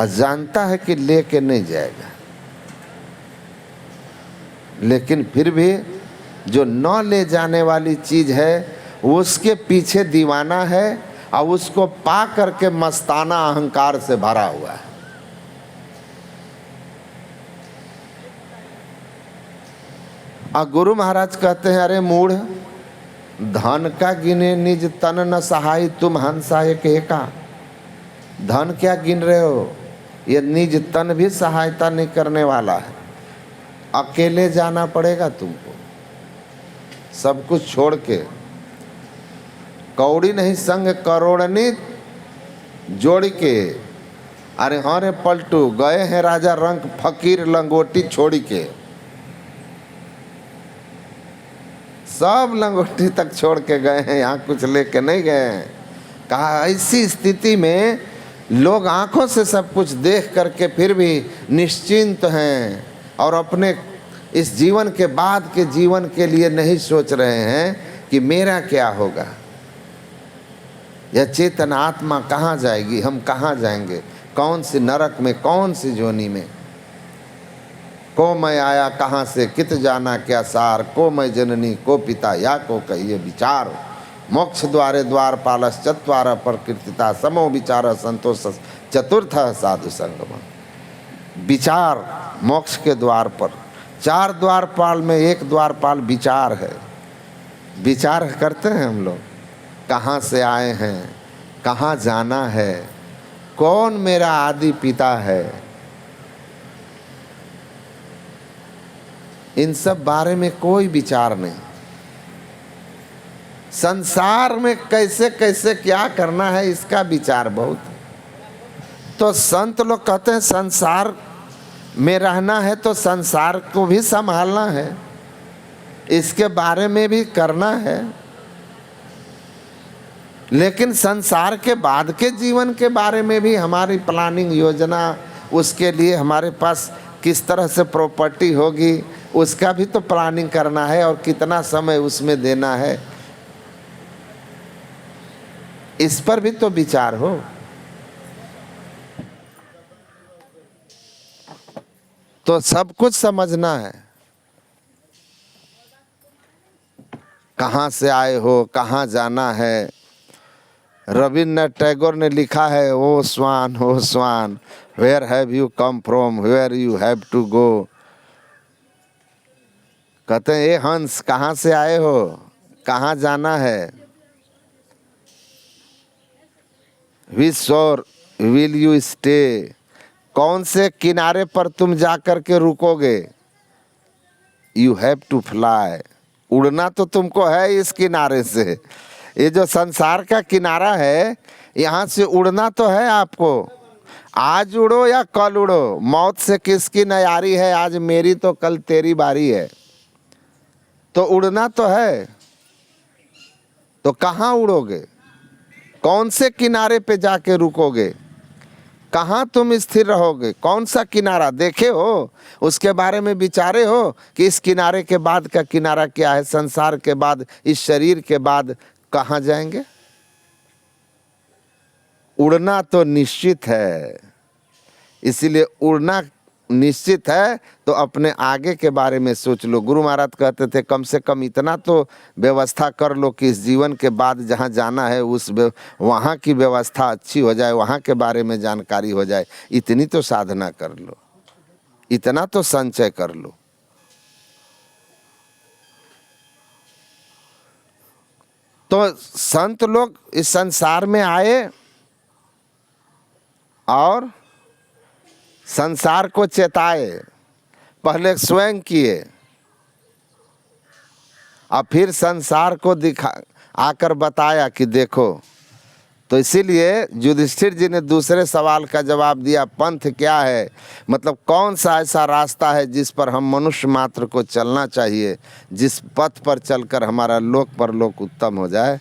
जानता है कि लेके नहीं जाएगा, लेकिन फिर भी जो न ले जाने वाली चीज है उसके पीछे दीवाना है, और उसको पा करके मस्ताना अहंकार से भरा हुआ है। और गुरु महाराज कहते हैं, अरे मूढ़, धन का गिने निज तन न सहाय, तुम हंसा एक एका। धन क्या गिन रहे हो? ये निज तन भी सहायता नहीं करने वाला है। अकेले जाना पड़ेगा तुमको, सब कुछ छोड़ के। कौड़ी नहीं संग करोड़नी जोड़ के। अरे हाँ रे पलटू, गए हैं राजा रंग फकीर लंगोटी छोड़ के। सब लंगोटी तक छोड़ के गए हैं, यहाँ कुछ लेके नहीं गए हैं। कहा ऐसी स्थिति में लोग आंखों से सब कुछ देख करके फिर भी निश्चिंत हैं, और अपने इस जीवन के बाद के जीवन के लिए नहीं सोच रहे हैं कि मेरा क्या होगा, यह चेतन आत्मा कहाँ जाएगी, हम कहाँ जाएंगे, कौन सी नरक में, कौन सी जोनी में। को मैं आया कहाँ से, कित जाना क्या सार, को मैं जननी को पिता, या को कहिए विचार। मोक्ष द्वारे द्वारपालस चत्वार प्रकृतिता, समो विचार संतोष चतुर्थ साधु संगम। विचार मोक्ष के द्वार पर, 4 द्वारपाल में एक द्वारपाल विचार है। विचार करते हैं हम लोग, कहाँ से आए हैं, कहाँ जाना है, कौन मेरा आदि पिता है, इन सब बारे में कोई विचार नहीं। संसार में कैसे कैसे क्या करना है इसका विचार बहुत। तो संत लोग कहते हैं संसार में रहना है तो संसार को भी संभालना है, इसके बारे में भी करना है, लेकिन संसार के बाद के जीवन के बारे में भी हमारी प्लानिंग योजना, उसके लिए हमारे पास किस तरह से प्रॉपर्टी होगी उसका भी तो प्लानिंग करना है, और कितना समय उसमें देना है इस पर भी तो विचार हो। तो सब कुछ समझना है, कहाँ से आए हो, कहाँ जाना है। रविन्द्रनाथ टैगोर ने लिखा है, O swan where have you come from, where you have to go. कहते हैं ए हंस कहाँ से आए हो, कहाँ जाना है। विच शोर विल यू स्टे, कौन से किनारे पर तुम जाकर के रुकोगे। यू हैव टू फ्लाई, उड़ना तो तुमको है इस किनारे से। ये जो संसार का किनारा है यहाँ से उड़ना तो है आपको। आज उड़ो या कल उड़ो, मौत से किसकी नयारी है, आज मेरी तो कल तेरी बारी है। तो उड़ना तो है, तो कहाँ उड़ोगे, कौन से किनारे पे जाके रुकोगे, कहाँ तुम स्थिर रहोगे, कौन सा किनारा देखे हो, उसके बारे में विचारे हो कि इस किनारे के बाद का किनारा क्या है, संसार के बाद, इस शरीर के बाद कहाँ जाएंगे। उड़ना तो निश्चित है, इसीलिए उड़ना निश्चित है तो अपने आगे के बारे में सोच लो। गुरु महाराज कहते थे कम से कम इतना तो व्यवस्था कर लो कि इस जीवन के बाद जहाँ जाना है उस वहाँ की व्यवस्था अच्छी हो जाए, वहाँ के बारे में जानकारी हो जाए। इतनी तो साधना कर लो, इतना तो संचय कर लो। तो संत लोग इस संसार में आए और संसार को चेताए, पहले स्वयं किए और फिर संसार को दिखा आकर बताया कि देखो। तो इसीलिए युधिष्ठिर जी ने दूसरे सवाल का जवाब दिया, पंथ क्या है, मतलब कौन सा ऐसा रास्ता है जिस पर हम मनुष्य मात्र को चलना चाहिए, जिस पथ पर चलकर हमारा लोक परलोक उत्तम हो जाए।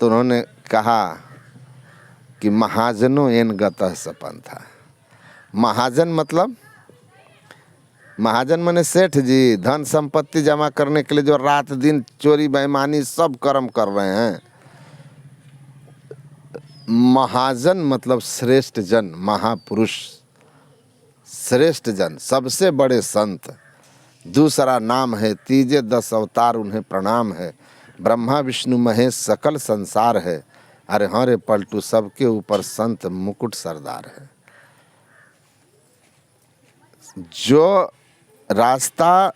तो उन्होंने कहा कि महाजनो एन गतः स पंथा। महाजन मतलब, महाजन माने सेठ जी, धन संपत्ति जमा करने के लिए जो रात दिन चोरी बेईमानी सब कर्म कर रहे हैं। महाजन मतलब श्रेष्ठ जन, महापुरुष, श्रेष्ठ जन, सबसे बड़े संत। दूसरा नाम है तीजे 10 अवतार उन्हें प्रणाम है, ब्रह्मा विष्णु महेश सकल संसार है। अरे हाँ रे पलटू, सबके ऊपर संत मुकुट सरदार है। जो रास्ता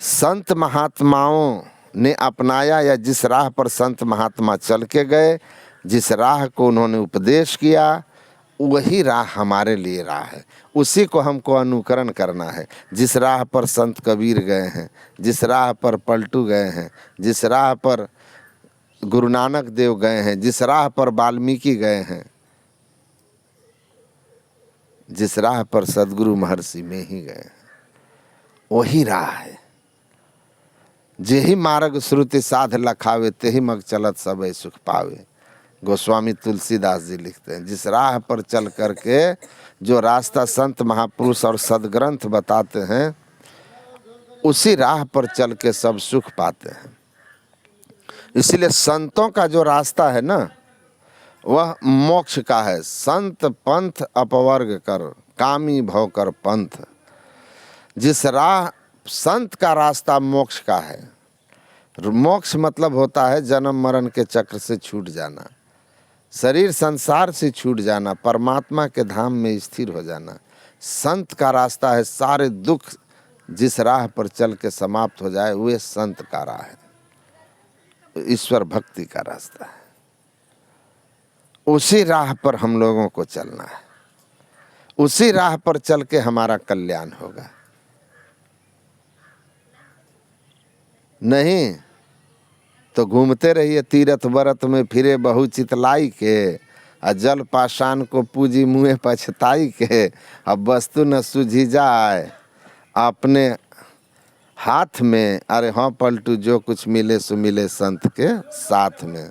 संत महात्माओं ने अपनाया या जिस राह पर संत महात्मा चल के गए, जिस राह को उन्होंने उपदेश किया, वही राह हमारे लिए राह है। उसी को हमको अनुकरण करना है। जिस राह पर संत कबीर गए हैं, जिस राह पर पलटू गए हैं, जिस राह पर गुरु नानक देव गए हैं, जिस राह पर वाल्मीकि गए हैं, जिस राह पर सदगुरु महर्षि में ही गए, वही राह है। जेहि मार्ग श्रुति साध लखावे, तेहि मग चलत सबे सुख पावे। गोस्वामी तुलसीदास जी लिखते हैं, जिस राह पर चल करके जो रास्ता संत महापुरुष और सदग्रंथ बताते हैं, उसी राह पर चल के सब सुख पाते हैं। इसीलिए संतों का जो रास्ता है ना, वह मोक्ष का है। संत पंथ अपवर्ग कर, कामी भव कर पंथ। जिस राह संत का रास्ता मोक्ष का है। मोक्ष मतलब होता है जन्म मरण के चक्र से छूट जाना, शरीर संसार से छूट जाना, परमात्मा के धाम में स्थिर हो जाना। संत का रास्ता है सारे दुख जिस राह पर चल के समाप्त हो जाए, वे संत का राह है, ईश्वर भक्ति का रास्ता है। उसी राह पर हम लोगों को चलना है, उसी राह पर चल के हमारा कल्याण होगा। नहीं तो घूमते रहिए तीरथ व्रत में फिरे बहु चितलाई के, आ जल पाषाण को पूजी मुँहे पछताई के। अब वस्तु न सूझी जाए अपने हाथ में, अरे हाँ पलटू जो कुछ मिले सो मिले संत के साथ में।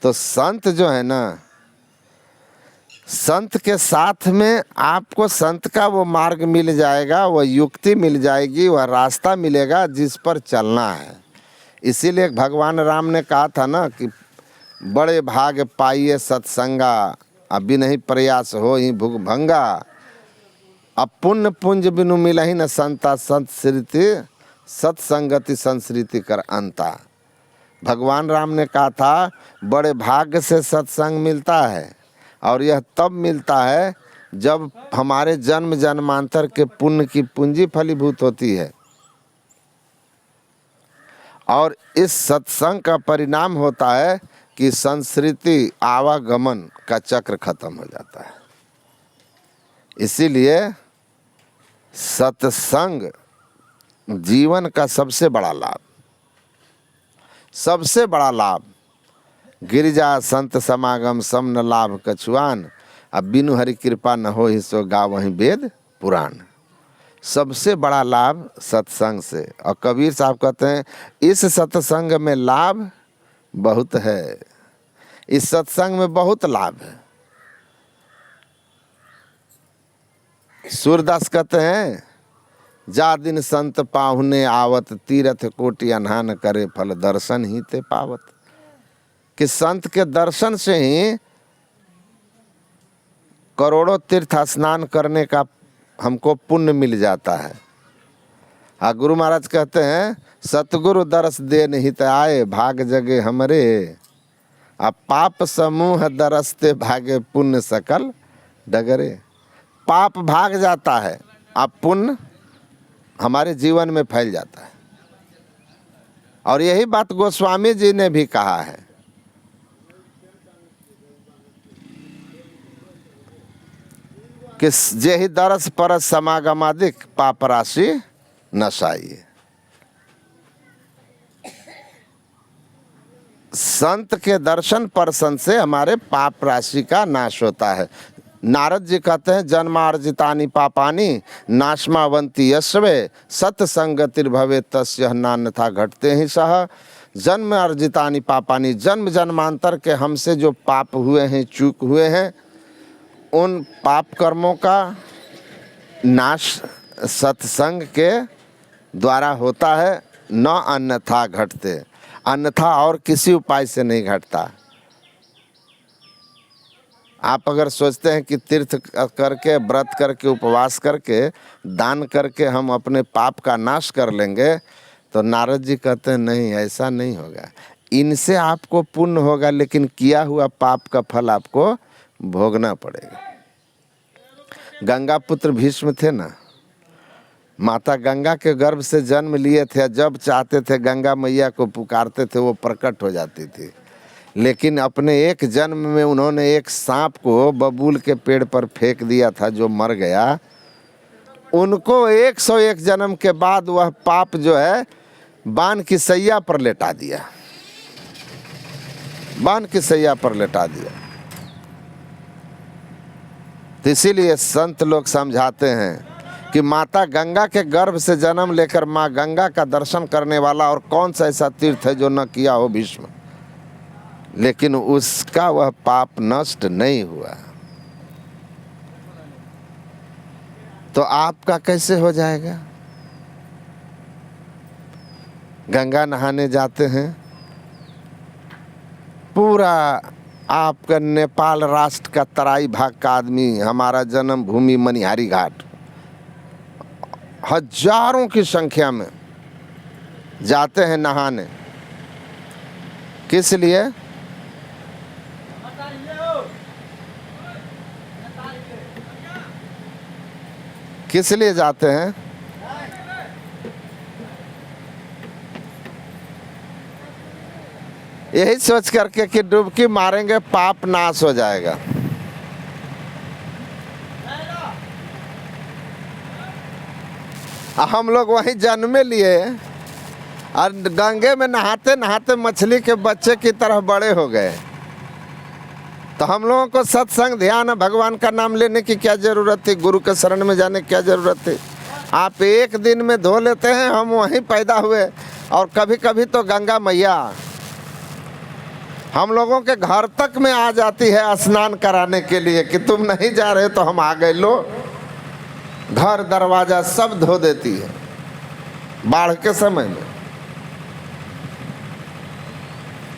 तो संत जो है ना, संत के साथ में आपको संत का वो मार्ग मिल जाएगा, वह युक्ति मिल जाएगी, वह रास्ता मिलेगा जिस पर चलना है। इसीलिए भगवान राम ने कहा था ना कि बड़े भाग पाइए सत्संगा, अभी नहीं प्रयास हो ही भुग भंगा। अब पुण्य पुंज बिनु मिला ही न संता, संत श्रीति सत्संगति संस्कृति कर अंता। भगवान राम ने कहा था बड़े भाग्य से सत्संग मिलता है, और यह तब मिलता है जब हमारे जन्म जन्मांतर के पुण्य की पूंजी फलीभूत होती है। और इस सत्संग का परिणाम होता है कि संस्कृति आवागमन का चक्र खत्म हो जाता है। इसीलिए सत्संग जीवन का सबसे बड़ा लाभ, सबसे बड़ा लाभ। गिरिजा संत समागम सम न लाभ कछुआन, अब बिनु हरि कृपा न हो ही सो गा वहीं वेद पुराण। सबसे बड़ा लाभ सत्संग से। और कबीर साहब कहते हैं इस सत्संग में लाभ बहुत है, इस सत्संग में बहुत लाभ है। सूरदास कहते हैं जा दिन संत पाहुने आवत, तीरथ कोटि अनहान करे फल दर्शन ही ते पावत। कि संत के दर्शन से ही करोड़ों तीर्थ स्नान करने का हमको पुण्य मिल जाता है। हाँ, गुरु महाराज कहते हैं सतगुरु दरस दे निहित आए, भाग जगे हमरे, अब पाप समूह दरसते भागे पुण्य सकल डगरे। पाप भाग जाता है, अब पुण्य हमारे जीवन में फैल जाता है। और यही बात गोस्वामी जी ने भी कहा है कि जेहि दरस परस समागमादिक पाप राशि नशाइए। संत के दर्शन परसन से हमारे पाप राशि का नाश होता है। नारद जी कहते हैं जन्मार्जितानि पापानि नाशमावंती यस्वे, सत्संगतिर्भवे तस्य नान्यथा घटते ही सह। जन्म अर्जितानि पापानि, जन्म जन्मांतर के हमसे जो पाप हुए हैं, चूक हुए हैं, उन पाप कर्मों का नाश सत्संग के द्वारा होता है, न अन्यथा घटते। अन्यथा और किसी उपाय से नहीं घटता। आप अगर सोचते हैं कि तीर्थ करके, व्रत करके, उपवास करके, दान करके हम अपने पाप का नाश कर लेंगे, तो नारद जी कहते हैं नहीं, ऐसा नहीं होगा। इनसे आपको पुण्य होगा, लेकिन किया हुआ पाप का फल आपको भोगना पड़ेगा। गंगा पुत्र भीष्म थे ना, माता गंगा के गर्भ से जन्म लिए थे। जब चाहते थे गंगा मैया को पुकारते थे, वो प्रकट हो जाती थी। लेकिन अपने एक जन्म में उन्होंने एक सांप को बबूल के पेड़ पर फेंक दिया था, जो मर गया। उनको 101 जन्म के बाद वह पाप जो है बाण की सैया पर लेटा दिया, बाण की सैया पर लेटा दिया। तो इसीलिए संत लोग समझाते हैं कि माता गंगा के गर्भ से जन्म लेकर माँ गंगा का दर्शन करने वाला और कौन सा ऐसा तीर्थ है जो न किया हो भीष्म। लेकिन उसका वह पाप नष्ट नहीं हुआ, तो आपका कैसे हो जाएगा। गंगा नहाने जाते हैं, पूरा आपका नेपाल राष्ट्र का तराई भाग का आदमी, हमारा जन्म भूमि मनिहारी घाट, हजारों की संख्या में जाते हैं नहाने। किस लिए? किस लिए जाते हैं? यही सोच करके कि डुबकी मारेंगे पाप नाश हो जाएगा। हम लोग वहीं जन्मे लिए और गंगे में नहाते नहाते मछली के बच्चे की तरह बड़े हो गए। तो हम लोगों को सत्संग, ध्यान, भगवान का नाम लेने की क्या ज़रूरत थी? गुरु के शरण में जाने की क्या ज़रूरत थी? आप एक दिन में धो लेते हैं। हम वहीं पैदा हुए और कभी कभी तो गंगा मैया हम लोगों के घर तक में आ जाती है स्नान कराने के लिए कि तुम नहीं जा रहे तो हम आ गए। लो, घर दरवाजा सब धो देती है बाढ़ के समय में।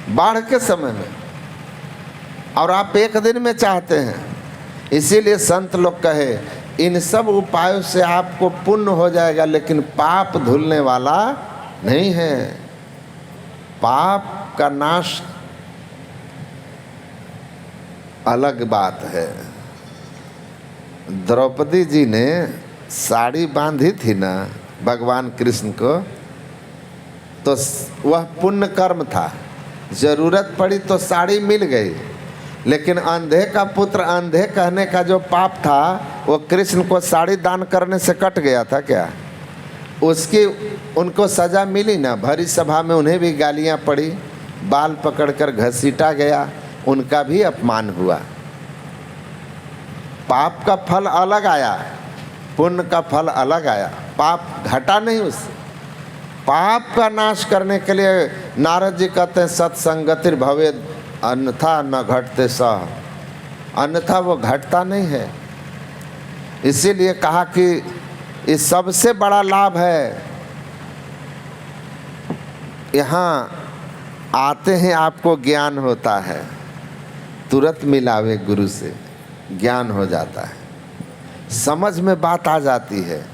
बाढ़ के समय में और आप एक दिन में चाहते हैं। इसीलिए संत लोग कहे इन सब उपायों से आपको पुण्य हो जाएगा, लेकिन पाप धुलने वाला नहीं है। पाप का नाश अलग बात है। द्रौपदी जी ने साड़ी बांधी थी ना भगवान कृष्ण को, तो वह पुण्य कर्म था। जरूरत पड़ी तो साड़ी मिल गई, लेकिन अंधे का पुत्र अंधे कहने का जो पाप था वो कृष्ण को साड़ी दान करने से कट गया था क्या? उसकी उनको सजा मिली ना। भरी सभा में उन्हें भी गालियां पड़ी, बाल पकड़कर घसीटा गया, उनका भी अपमान हुआ। पाप का फल अलग आया, पुण्य का फल अलग आया। पाप घटा नहीं उससे। पाप का नाश करने के लिए नारद जी कहते हैं सत्संगतिर भवेद अन्यथा न घटते सह, अन्यथा वो घटता नहीं है। इसीलिए कहा कि इस सबसे बड़ा लाभ है, यहाँ आते हैं आपको ज्ञान होता है, तुरंत मिलावे गुरु से ज्ञान हो जाता है। समझ में बात आ जाती है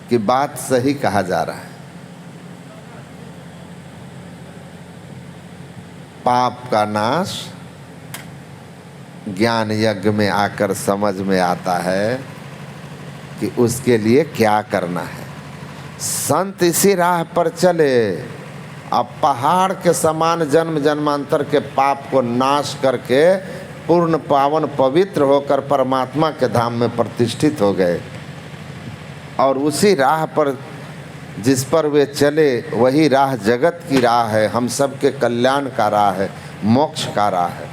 कि बात सही कहा जा रहा है। पाप का नाश ज्ञान यज्ञ में आकर समझ में आता है कि उसके लिए क्या करना है। संत इसी राह पर चले, अब पहाड़ के समान जन्म जन्मांतर के पाप को नाश करके पूर्ण पावन पवित्र होकर परमात्मा के धाम में प्रतिष्ठित हो गए। और उसी राह पर जिस पर वे चले वही राह जगत की राह है, हम सब के कल्याण का राह है, मोक्ष का राह है।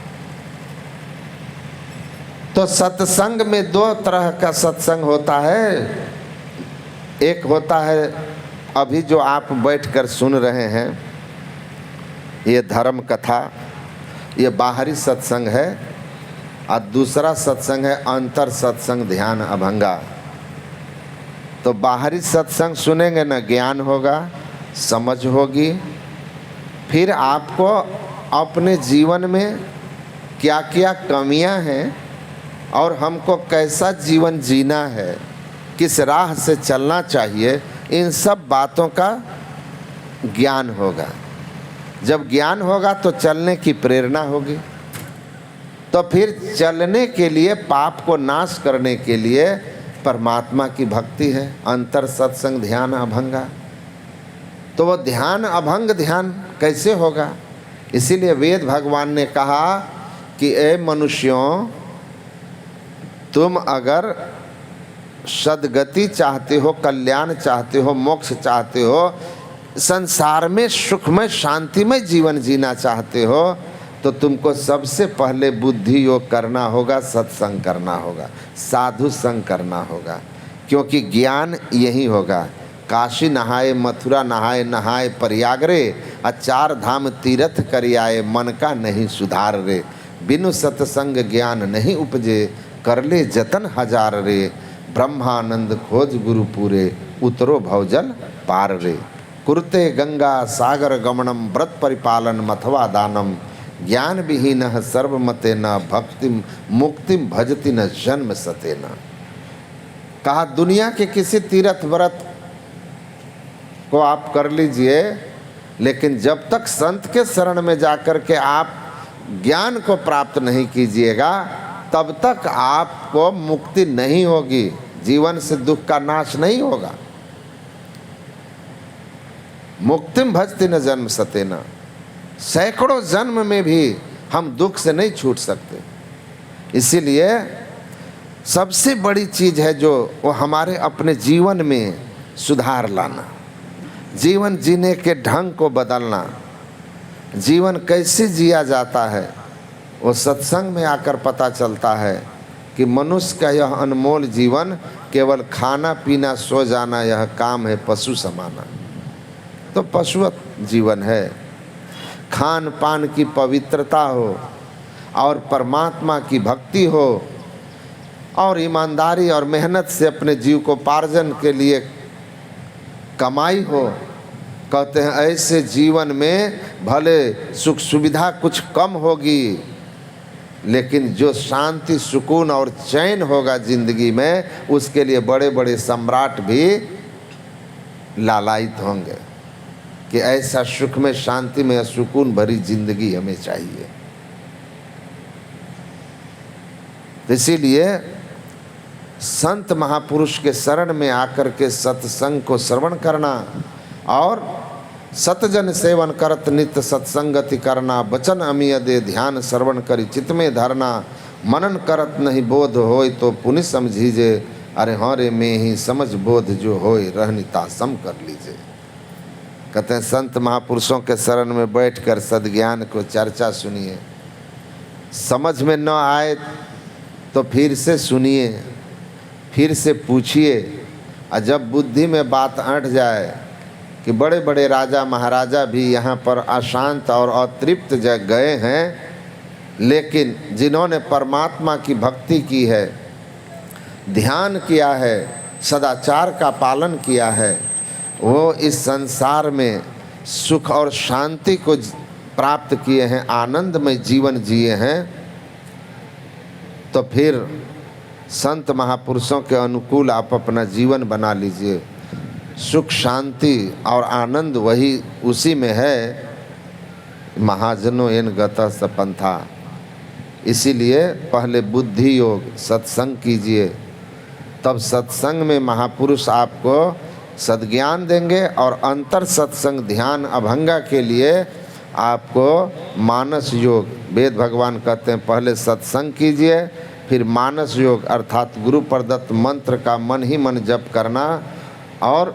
तो सत्संग में दो तरह का सत्संग होता है। एक होता है अभी जो आप बैठकर सुन रहे हैं, ये धर्म कथा, ये बाहरी सत्संग है। और दूसरा सत्संग है अंतर सत्संग, ध्यान अभंगा। तो बाहरी सत्संग सुनेंगे ना, ज्ञान होगा, समझ होगी, फिर आपको अपने जीवन में क्या क्या कमियां हैं और हमको कैसा जीवन जीना है, किस राह से चलना चाहिए, इन सब बातों का ज्ञान होगा। जब ज्ञान होगा तो चलने की प्रेरणा होगी। तो फिर चलने के लिए, पाप को नाश करने के लिए परमात्मा की भक्ति है, अंतर सत्संग ध्यान अभंगा। तो वो ध्यान अभंग ध्यान कैसे होगा? इसीलिए वेद भगवान ने कहा कि ए मनुष्यों, तुम अगर सद्गति चाहते हो, कल्याण चाहते हो, मोक्ष चाहते हो, संसार में सुखमय शांतिमय जीवन जीना चाहते हो, तो तुमको सबसे पहले बुद्धि योग करना होगा, सत्संग करना होगा, साधु संग करना होगा। क्योंकि ज्ञान यही होगा। काशी नहाए मथुरा नहाए, नहाए प्रयाग रे, 4 धाम तीर्थ करि आए, मन का नहीं सुधार रे। बिनु सत्संग ज्ञान नहीं उपजे, कर ले जतन हजार रे। ब्रह्मानंद खोज गुरु पूरे, उतरो भवजल पार रे। कुरुते गंगा सागर गमनम, व्रत परिपालन मथवा दानम। ज्ञान विहीन सर्वमते न, भक्ति मुक्ति भजति न जन्म सते न। कहा दुनिया के किसी तीर्थ व्रत को आप कर लीजिए, लेकिन जब तक संत के शरण में जाकर के आप ज्ञान को प्राप्त नहीं कीजिएगा तब तक आपको मुक्ति नहीं होगी, जीवन से दुख का नाश नहीं होगा। मुक्तिम भजति न जन्म सतेना, सैकड़ों जन्म में भी हम दुख से नहीं छूट सकते। इसीलिए सबसे बड़ी चीज़ है जो वो हमारे अपने जीवन में सुधार लाना, जीवन जीने के ढंग को बदलना। जीवन कैसे जिया जाता है वो सत्संग में आकर पता चलता है कि मनुष्य का यह अनमोल जीवन केवल खाना पीना सो जाना यह काम है पशु समाना। तो पशुवत जीवन है। खान पान की पवित्रता हो और परमात्मा की भक्ति हो और ईमानदारी और मेहनत से अपने जीव को पार्जन के लिए कमाई हो। कहते हैं ऐसे जीवन में भले सुख सुविधा कुछ कम होगी, लेकिन जो शांति सुकून और चैन होगा जिंदगी में, उसके लिए बड़े बड़े सम्राट भी लालायित होंगे कि ऐसा सुख में शांति में सुकून भरी जिंदगी हमें चाहिए। इसीलिए संत महापुरुष के शरण में आकर के सत्संग को श्रवण करना और सतजन सेवन करत नित्य सत्संगति करना, बचन अमीय दे ध्यान श्रवण करी चित्त में धरना, मनन करत नहीं बोध होय तो पुनि समझीजे, अरे हाँ रे में ही समझ बोध जो होय रहनिता सम कर लीजिए। कहते हैं संत महापुरुषों के शरण में बैठकर सद्ज्ञान को चर्चा सुनिए, समझ में न आए तो फिर से सुनिए, फिर से पूछिए, और जब बुद्धि में बात अट जाए कि बड़े बड़े राजा महाराजा भी यहाँ पर अशांत और अतृप्त जग गए हैं, लेकिन जिन्होंने परमात्मा की भक्ति की है, ध्यान किया है, सदाचार का पालन किया है, वो इस संसार में सुख और शांति को प्राप्त किए हैं, आनंदमय जीवन जिए हैं। तो फिर संत महापुरुषों के अनुकूल आप अपना जीवन बना लीजिए। सुख शांति और आनंद वही उसी में है। महाजनों एन गतः सपंथा। इसीलिए पहले बुद्धि योग सत्संग कीजिए, तब सत्संग में महापुरुष आपको सद्ज्ञान देंगे और अंतर सत्संग ध्यान अभंगा के लिए आपको मानस योग, वेद भगवान कहते हैं पहले सत्संग कीजिए फिर मानस योग अर्थात गुरु प्रदत्त मंत्र का मन ही मन जप करना और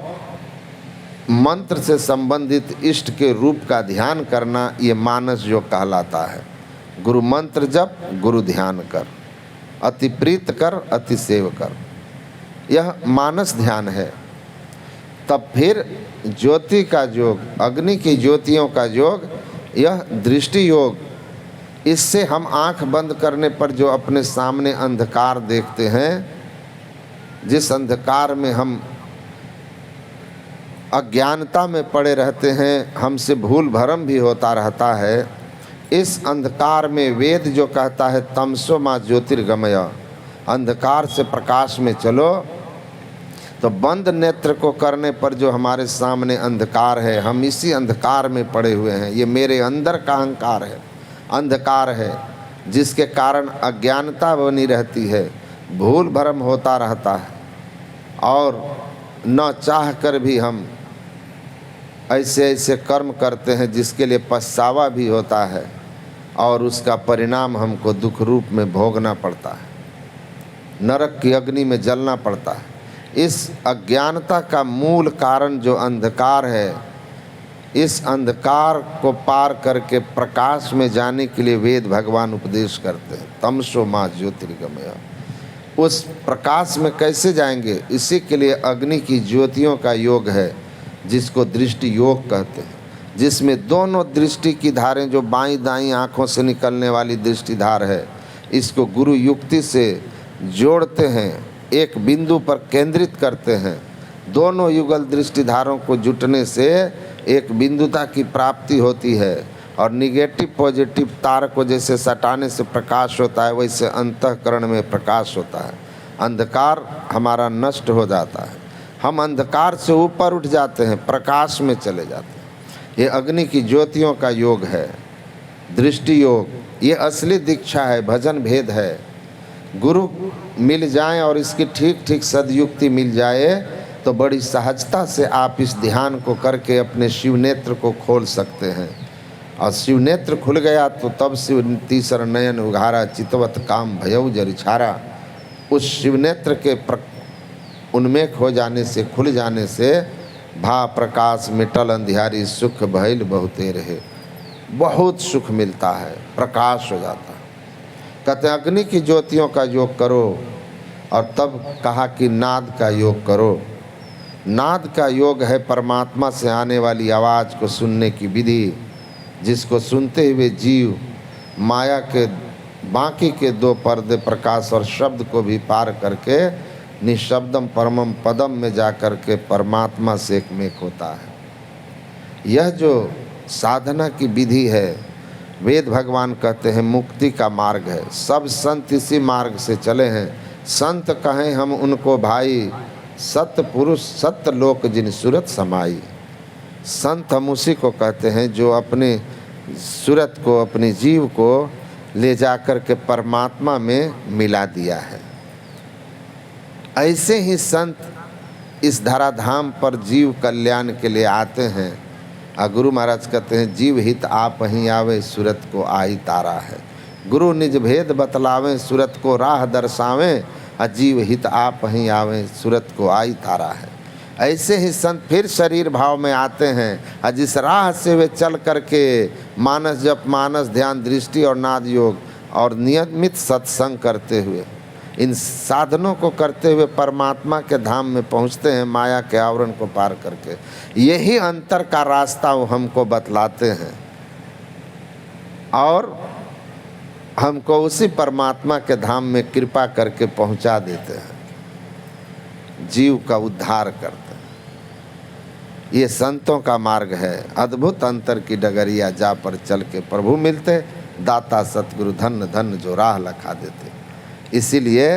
मंत्र से संबंधित इष्ट के रूप का ध्यान करना, ये मानस योग कहलाता है। गुरु मंत्र जप, गुरु ध्यान कर, अति प्रीत कर, अति सेव कर, यह मानस ध्यान है। तब फिर ज्योति का योग, अग्नि की ज्योतियों का योग, यह दृष्टि योग। इससे हम आंख बंद करने पर जो अपने सामने अंधकार देखते हैं, जिस अंधकार में हम अज्ञानता में पड़े रहते हैं, हमसे भूल भरम भी होता रहता है, इस अंधकार में वेद जो कहता है तमसो माँ ज्योतिर्गमय, अंधकार से प्रकाश में चलो। तो बंद नेत्र को करने पर जो हमारे सामने अंधकार है, हम इसी अंधकार में पड़े हुए हैं। ये मेरे अंदर का अहंकार है, अंधकार है, जिसके कारण अज्ञानता बनी रहती है, भूल भरम होता रहता है और न चाह कर भी हम ऐसे ऐसे कर्म करते हैं जिसके लिए पछतावा भी होता है और उसका परिणाम हमको दुख रूप में भोगना पड़ता है, नरक की अग्नि में जलना पड़ता है। इस अज्ञानता का मूल कारण जो अंधकार है, इस अंधकार को पार करके प्रकाश में जाने के लिए वेद भगवान उपदेश करते हैं, तमसो माँ ज्योतिर्गमय। उस प्रकाश में कैसे जाएंगे? इसी के लिए अग्नि की ज्योतियों का योग है, जिसको दृष्टि योग कहते हैं, जिसमें दोनों दृष्टि की धारें, जो बाईं दाईं आँखों से निकलने वाली दृष्टिधार है, इसको गुरु युक्ति से जोड़ते हैं, एक बिंदु पर केंद्रित करते हैं। दोनों युगल दृष्टिधारों को जुटने से एक बिंदुता की प्राप्ति होती है और निगेटिव पॉजिटिव तार को जैसे सटाने से प्रकाश होता है, वैसे अंतःकरण में प्रकाश होता है। अंधकार हमारा नष्ट हो जाता है, हम अंधकार से ऊपर उठ जाते हैं, प्रकाश में चले जाते हैं। ये अग्नि की ज्योतियों का योग है, दृष्टि योग, ये असली दीक्षा है, भजन भेद है। गुरु मिल जाए और इसकी ठीक ठीक सदयुक्ति मिल जाए तो बड़ी सहजता से आप इस ध्यान को करके अपने शिव नेत्र को खोल सकते हैं। और शिव नेत्र खुल गया तो तब शिव तीसर नयन उघारा, चितवत काम भयऊ जरिछारा। उस शिव नेत्र के उन्मेख हो जाने से, खुल जाने से भा प्रकाश मिटल अंधियारी, सुख भइल बहुते रहे। बहुत सुख मिलता है, प्रकाश हो जाता है। कहते हैं अग्नि की ज्योतियों का योग करो, और तब कहा कि नाद का योग करो। नाद का योग है परमात्मा से आने वाली आवाज़ को सुनने की विधि, जिसको सुनते हुए जीव माया के बाकी के दो पर्दे प्रकाश और शब्द को भी पार करके निशब्दम परमम पदम में जाकर के परमात्मा से एकमेक होता है। यह जो साधना की विधि है, वेद भगवान कहते हैं मुक्ति का मार्ग है। सब संत इसी मार्ग से चले हैं। संत कहें हम उनको भाई, सत्य पुरुष सत्य लोक जिन सूरत समाई। संत हम उसी को कहते हैं जो अपने सूरत को, अपने जीव को ले जाकर के परमात्मा में मिला दिया है। ऐसे ही संत इस धराधाम पर जीव कल्याण के लिए आते हैं। और गुरु महाराज कहते हैं जीव हित आप ही आवे, सूरत को आई तारा है। गुरु निज भेद बतलावें, सूरत को राह दर्शावें, अजीव हित आप ही आवें, सूरत को आई तारा है। ऐसे ही संत फिर शरीर भाव में आते हैं, और जिस राह से वे चल करके मानस जप, मानस ध्यान, दृष्टि और नाद योग और नियमित सत्संग करते हुए, इन साधनों को करते हुए परमात्मा के धाम में पहुँचते हैं, माया के आवरण को पार करके। यही अंतर का रास्ता वो हमको बतलाते हैं और हमको उसी परमात्मा के धाम में कृपा करके पहुंचा देते हैं, जीव का उद्धार करते हैं। ये संतों का मार्ग है, अद्भुत अंतर की डगरिया, जा पर चल के प्रभु मिलते, दाता सतगुरु धन्य धन्य जो राह लखा देते। इसीलिए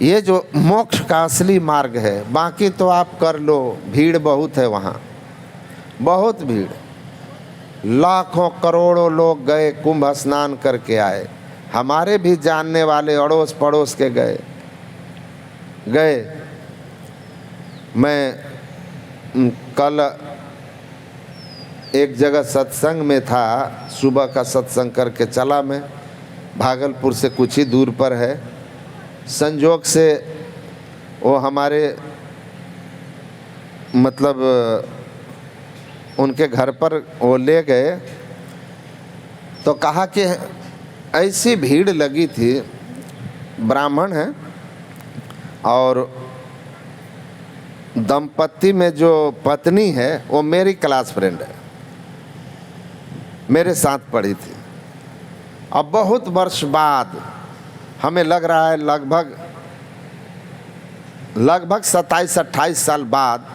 ये जो मोक्ष का असली मार्ग है, बाकी तो आप कर लो, भीड़ बहुत है वहाँ, बहुत भीड़, लाखों करोड़ों लोग गए, कुंभ स्नान करके आए। हमारे भी जानने वाले अड़ोस पड़ोस के गए। मैं कल एक जगह सत्संग में था, सुबह का सत्संग करके चला मैं, भागलपुर से कुछ ही दूर पर है। संजोग से वो हमारे मतलब उनके घर पर वो ले गए, तो कहा कि ऐसी भीड़ लगी थी, ब्राह्मण है और दंपत्ति में जो पत्नी है वो मेरी क्लास फ्रेंड है, मेरे साथ पढ़ी थी। अब बहुत वर्ष बाद हमें लग रहा है लगभग 27-28 साल बाद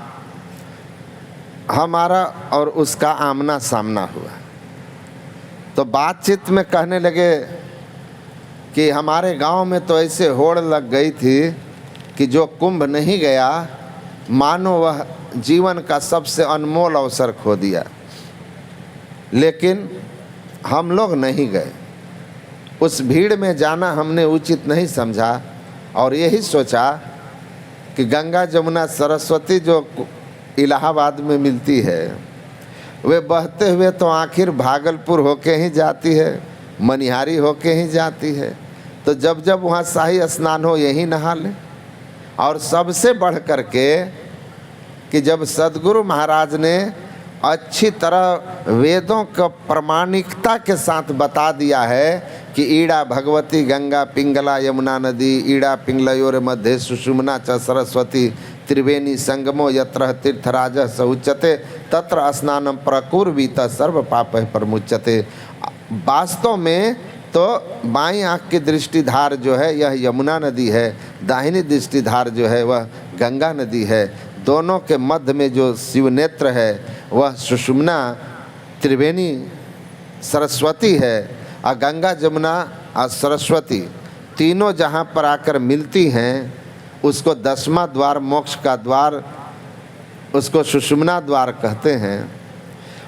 हमारा और उसका आमना सामना हुआ। तो बातचीत में कहने लगे कि हमारे गांव में तो ऐसे होड़ लग गई थी कि जो कुंभ नहीं गया मानो वह जीवन का सबसे अनमोल अवसर खो दिया। लेकिन हम लोग नहीं गए, उस भीड़ में जाना हमने उचित नहीं समझा और यही सोचा कि गंगा जमुना सरस्वती जो इलाहाबाद में मिलती है वे बहते हुए तो आखिर भागलपुर होके ही जाती है, मनिहारी होके ही जाती है। तो जब जब वहाँ शाही स्नान हो यहीं नहा ले। और सबसे बढ़ करके कि जब सद्गुरु महाराज ने अच्छी तरह वेदों का प्रामाणिकता के साथ बता दिया है कि ईड़ा भगवती गंगा पिंगला यमुना नदी, ईड़ा पिंगलयोर मध्य सुषुम्ना च सरस्वती, त्रिवेणी संगमो यत्र तीर्थराज स उच्यते, तत्र स्नानम प्रकुर्वीत सर्व पाप प्रमुच्यते। वास्तव में तो बाईं आँख की दृष्टिधार जो है यह यमुना नदी है, दाहिनी दृष्टिधार जो है वह गंगा नदी है। दोनों के मध्य में जो शिव नेत्र है वह सुषुम्ना त्रिवेणी सरस्वती है, और गंगा जमुना और सरस्वती तीनों जहाँ पर आकर मिलती हैं उसको 10वां द्वार, मोक्ष का द्वार, उसको सुषुम्ना द्वार कहते हैं।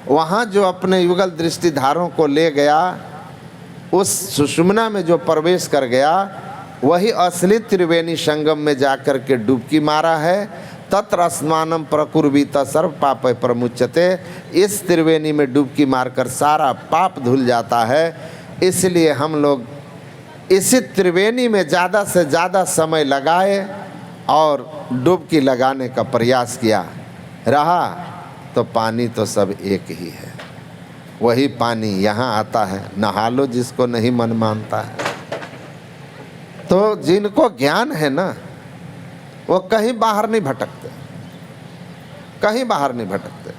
वहाँ जो अपने युगल दृष्टिधारों को ले गया, उस सुषुम्ना में जो प्रवेश कर गया, वही असली त्रिवेणी संगम में जाकर के डुबकी मारा है। तत्र स्नानम प्रकुर्वीत सर्व पाप प्रमुच्यते। इस त्रिवेणी में डुबकी मारकर सारा पाप धुल जाता है। इसलिए हम लोग इसी त्रिवेणी में ज़्यादा से ज़्यादा समय लगाए और डुबकी लगाने का प्रयास किया। रहा तो पानी तो सब एक ही है, वही पानी यहाँ आता है, नहा लो जिसको नहीं मन मानता है। तो जिनको ज्ञान है ना, वो कहीं बाहर नहीं भटकते, कहीं बाहर नहीं भटकते।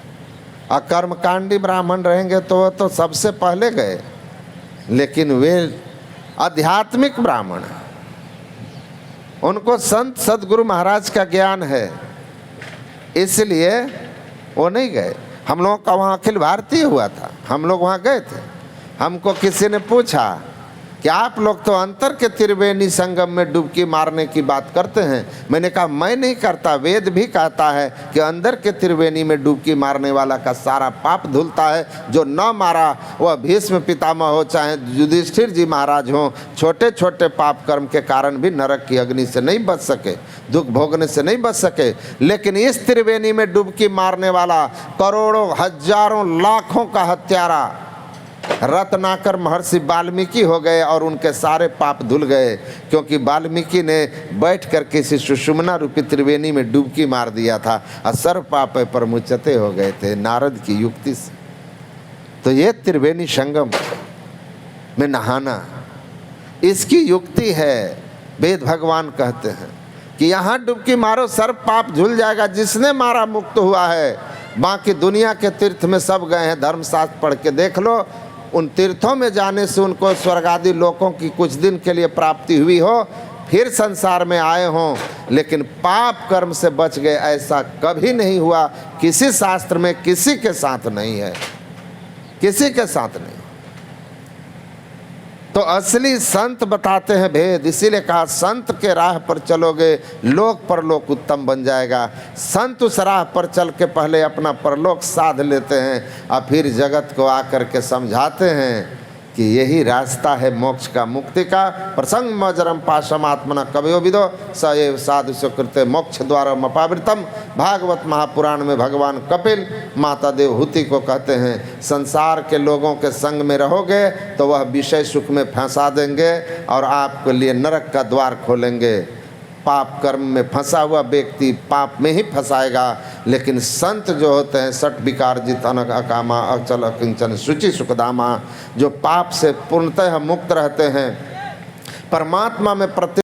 और कर्मकांडी ब्राह्मण रहेंगे तो वो तो सबसे पहले गए, लेकिन वे आध्यात्मिक ब्राह्मण हैं, उनको संत सदगुरु महाराज का ज्ञान है, इसलिए वो नहीं गए। हम लोगों का वहाँ अखिल भारतीय हुआ था, हम लोग वहाँ गए थे। हमको किसी ने पूछा कि आप लोग तो अंतर के त्रिवेणी संगम में डुबकी मारने की बात करते हैं। मैंने कहा मैं नहीं करता, वेद भी कहता है कि अंदर के त्रिवेणी में डुबकी मारने वाला का सारा पाप धुलता है। जो न मारा वह भीष्म पितामह हो, चाहे युधिष्ठिर जी महाराज हों, छोटे छोटे पाप कर्म के कारण भी नरक की अग्नि से नहीं बच सके, दुख भोगने से नहीं बच सके। लेकिन इस त्रिवेणी में डुबकी मारने वाला करोड़ों, हजारों, लाखों का हत्यारा रत्नाकर महर्षि वाल्मीकि हो गए और उनके सारे पाप धुल गए, क्योंकि वाल्मीकि ने बैठ कर किसी सुषुम्ना रूपी त्रिवेणी में डुबकी मार दिया था और सर्व पाप प्रमुच्यते हो गए थे नारद की युक्ति से। तो ये त्रिवेणी संगम में नहाना, इसकी युक्ति है। वेद भगवान कहते हैं कि यहाँ डुबकी मारो, सर्व पाप धुल जाएगा। जिसने मारा मुक्त हुआ है। बाकी दुनिया के तीर्थ में सब गए हैं, धर्मशास्त्र पढ़ के देख लो। उन तीर्थों में जाने से उनको स्वर्ग आदि लोकों की कुछ दिन के लिए प्राप्ति हुई हो, फिर संसार में आए हों, लेकिन पाप कर्म से बच गए, ऐसा कभी नहीं हुआ। किसी शास्त्र में किसी के साथ नहीं है, किसी के साथ नहीं। तो असली संत बताते हैं भेद, इसीलिए कहा संत के राह पर चलोगे लोक परलोक उत्तम बन जाएगा। संत उस राह पर चल के पहले अपना परलोक साध लेते हैं और फिर जगत को आकर के समझाते हैं कि यही रास्ता है मोक्ष का, मुक्ति का। प्रसंग मजरम पाशम आत्मना कवयो विदो स एव साधु सुकृते मोक्ष द्वारम अपावृतम। भागवत महापुराण में भगवान कपिल माता देवहूति को कहते हैं, संसार के लोगों के संग में रहोगे तो वह विषय सुख में फंसा देंगे और आपके लिए नरक का द्वार खोलेंगे। पाप कर्म में फंसा हुआ व्यक्ति पाप में ही फंसाएगा। लेकिन संत जो होते हैं सठ विकार जित अनक अकामा अचल अकिंचन शुचि सुखदामा, जो पाप से पूर्णतः मुक्त रहते हैं, परमात्मा में प्रति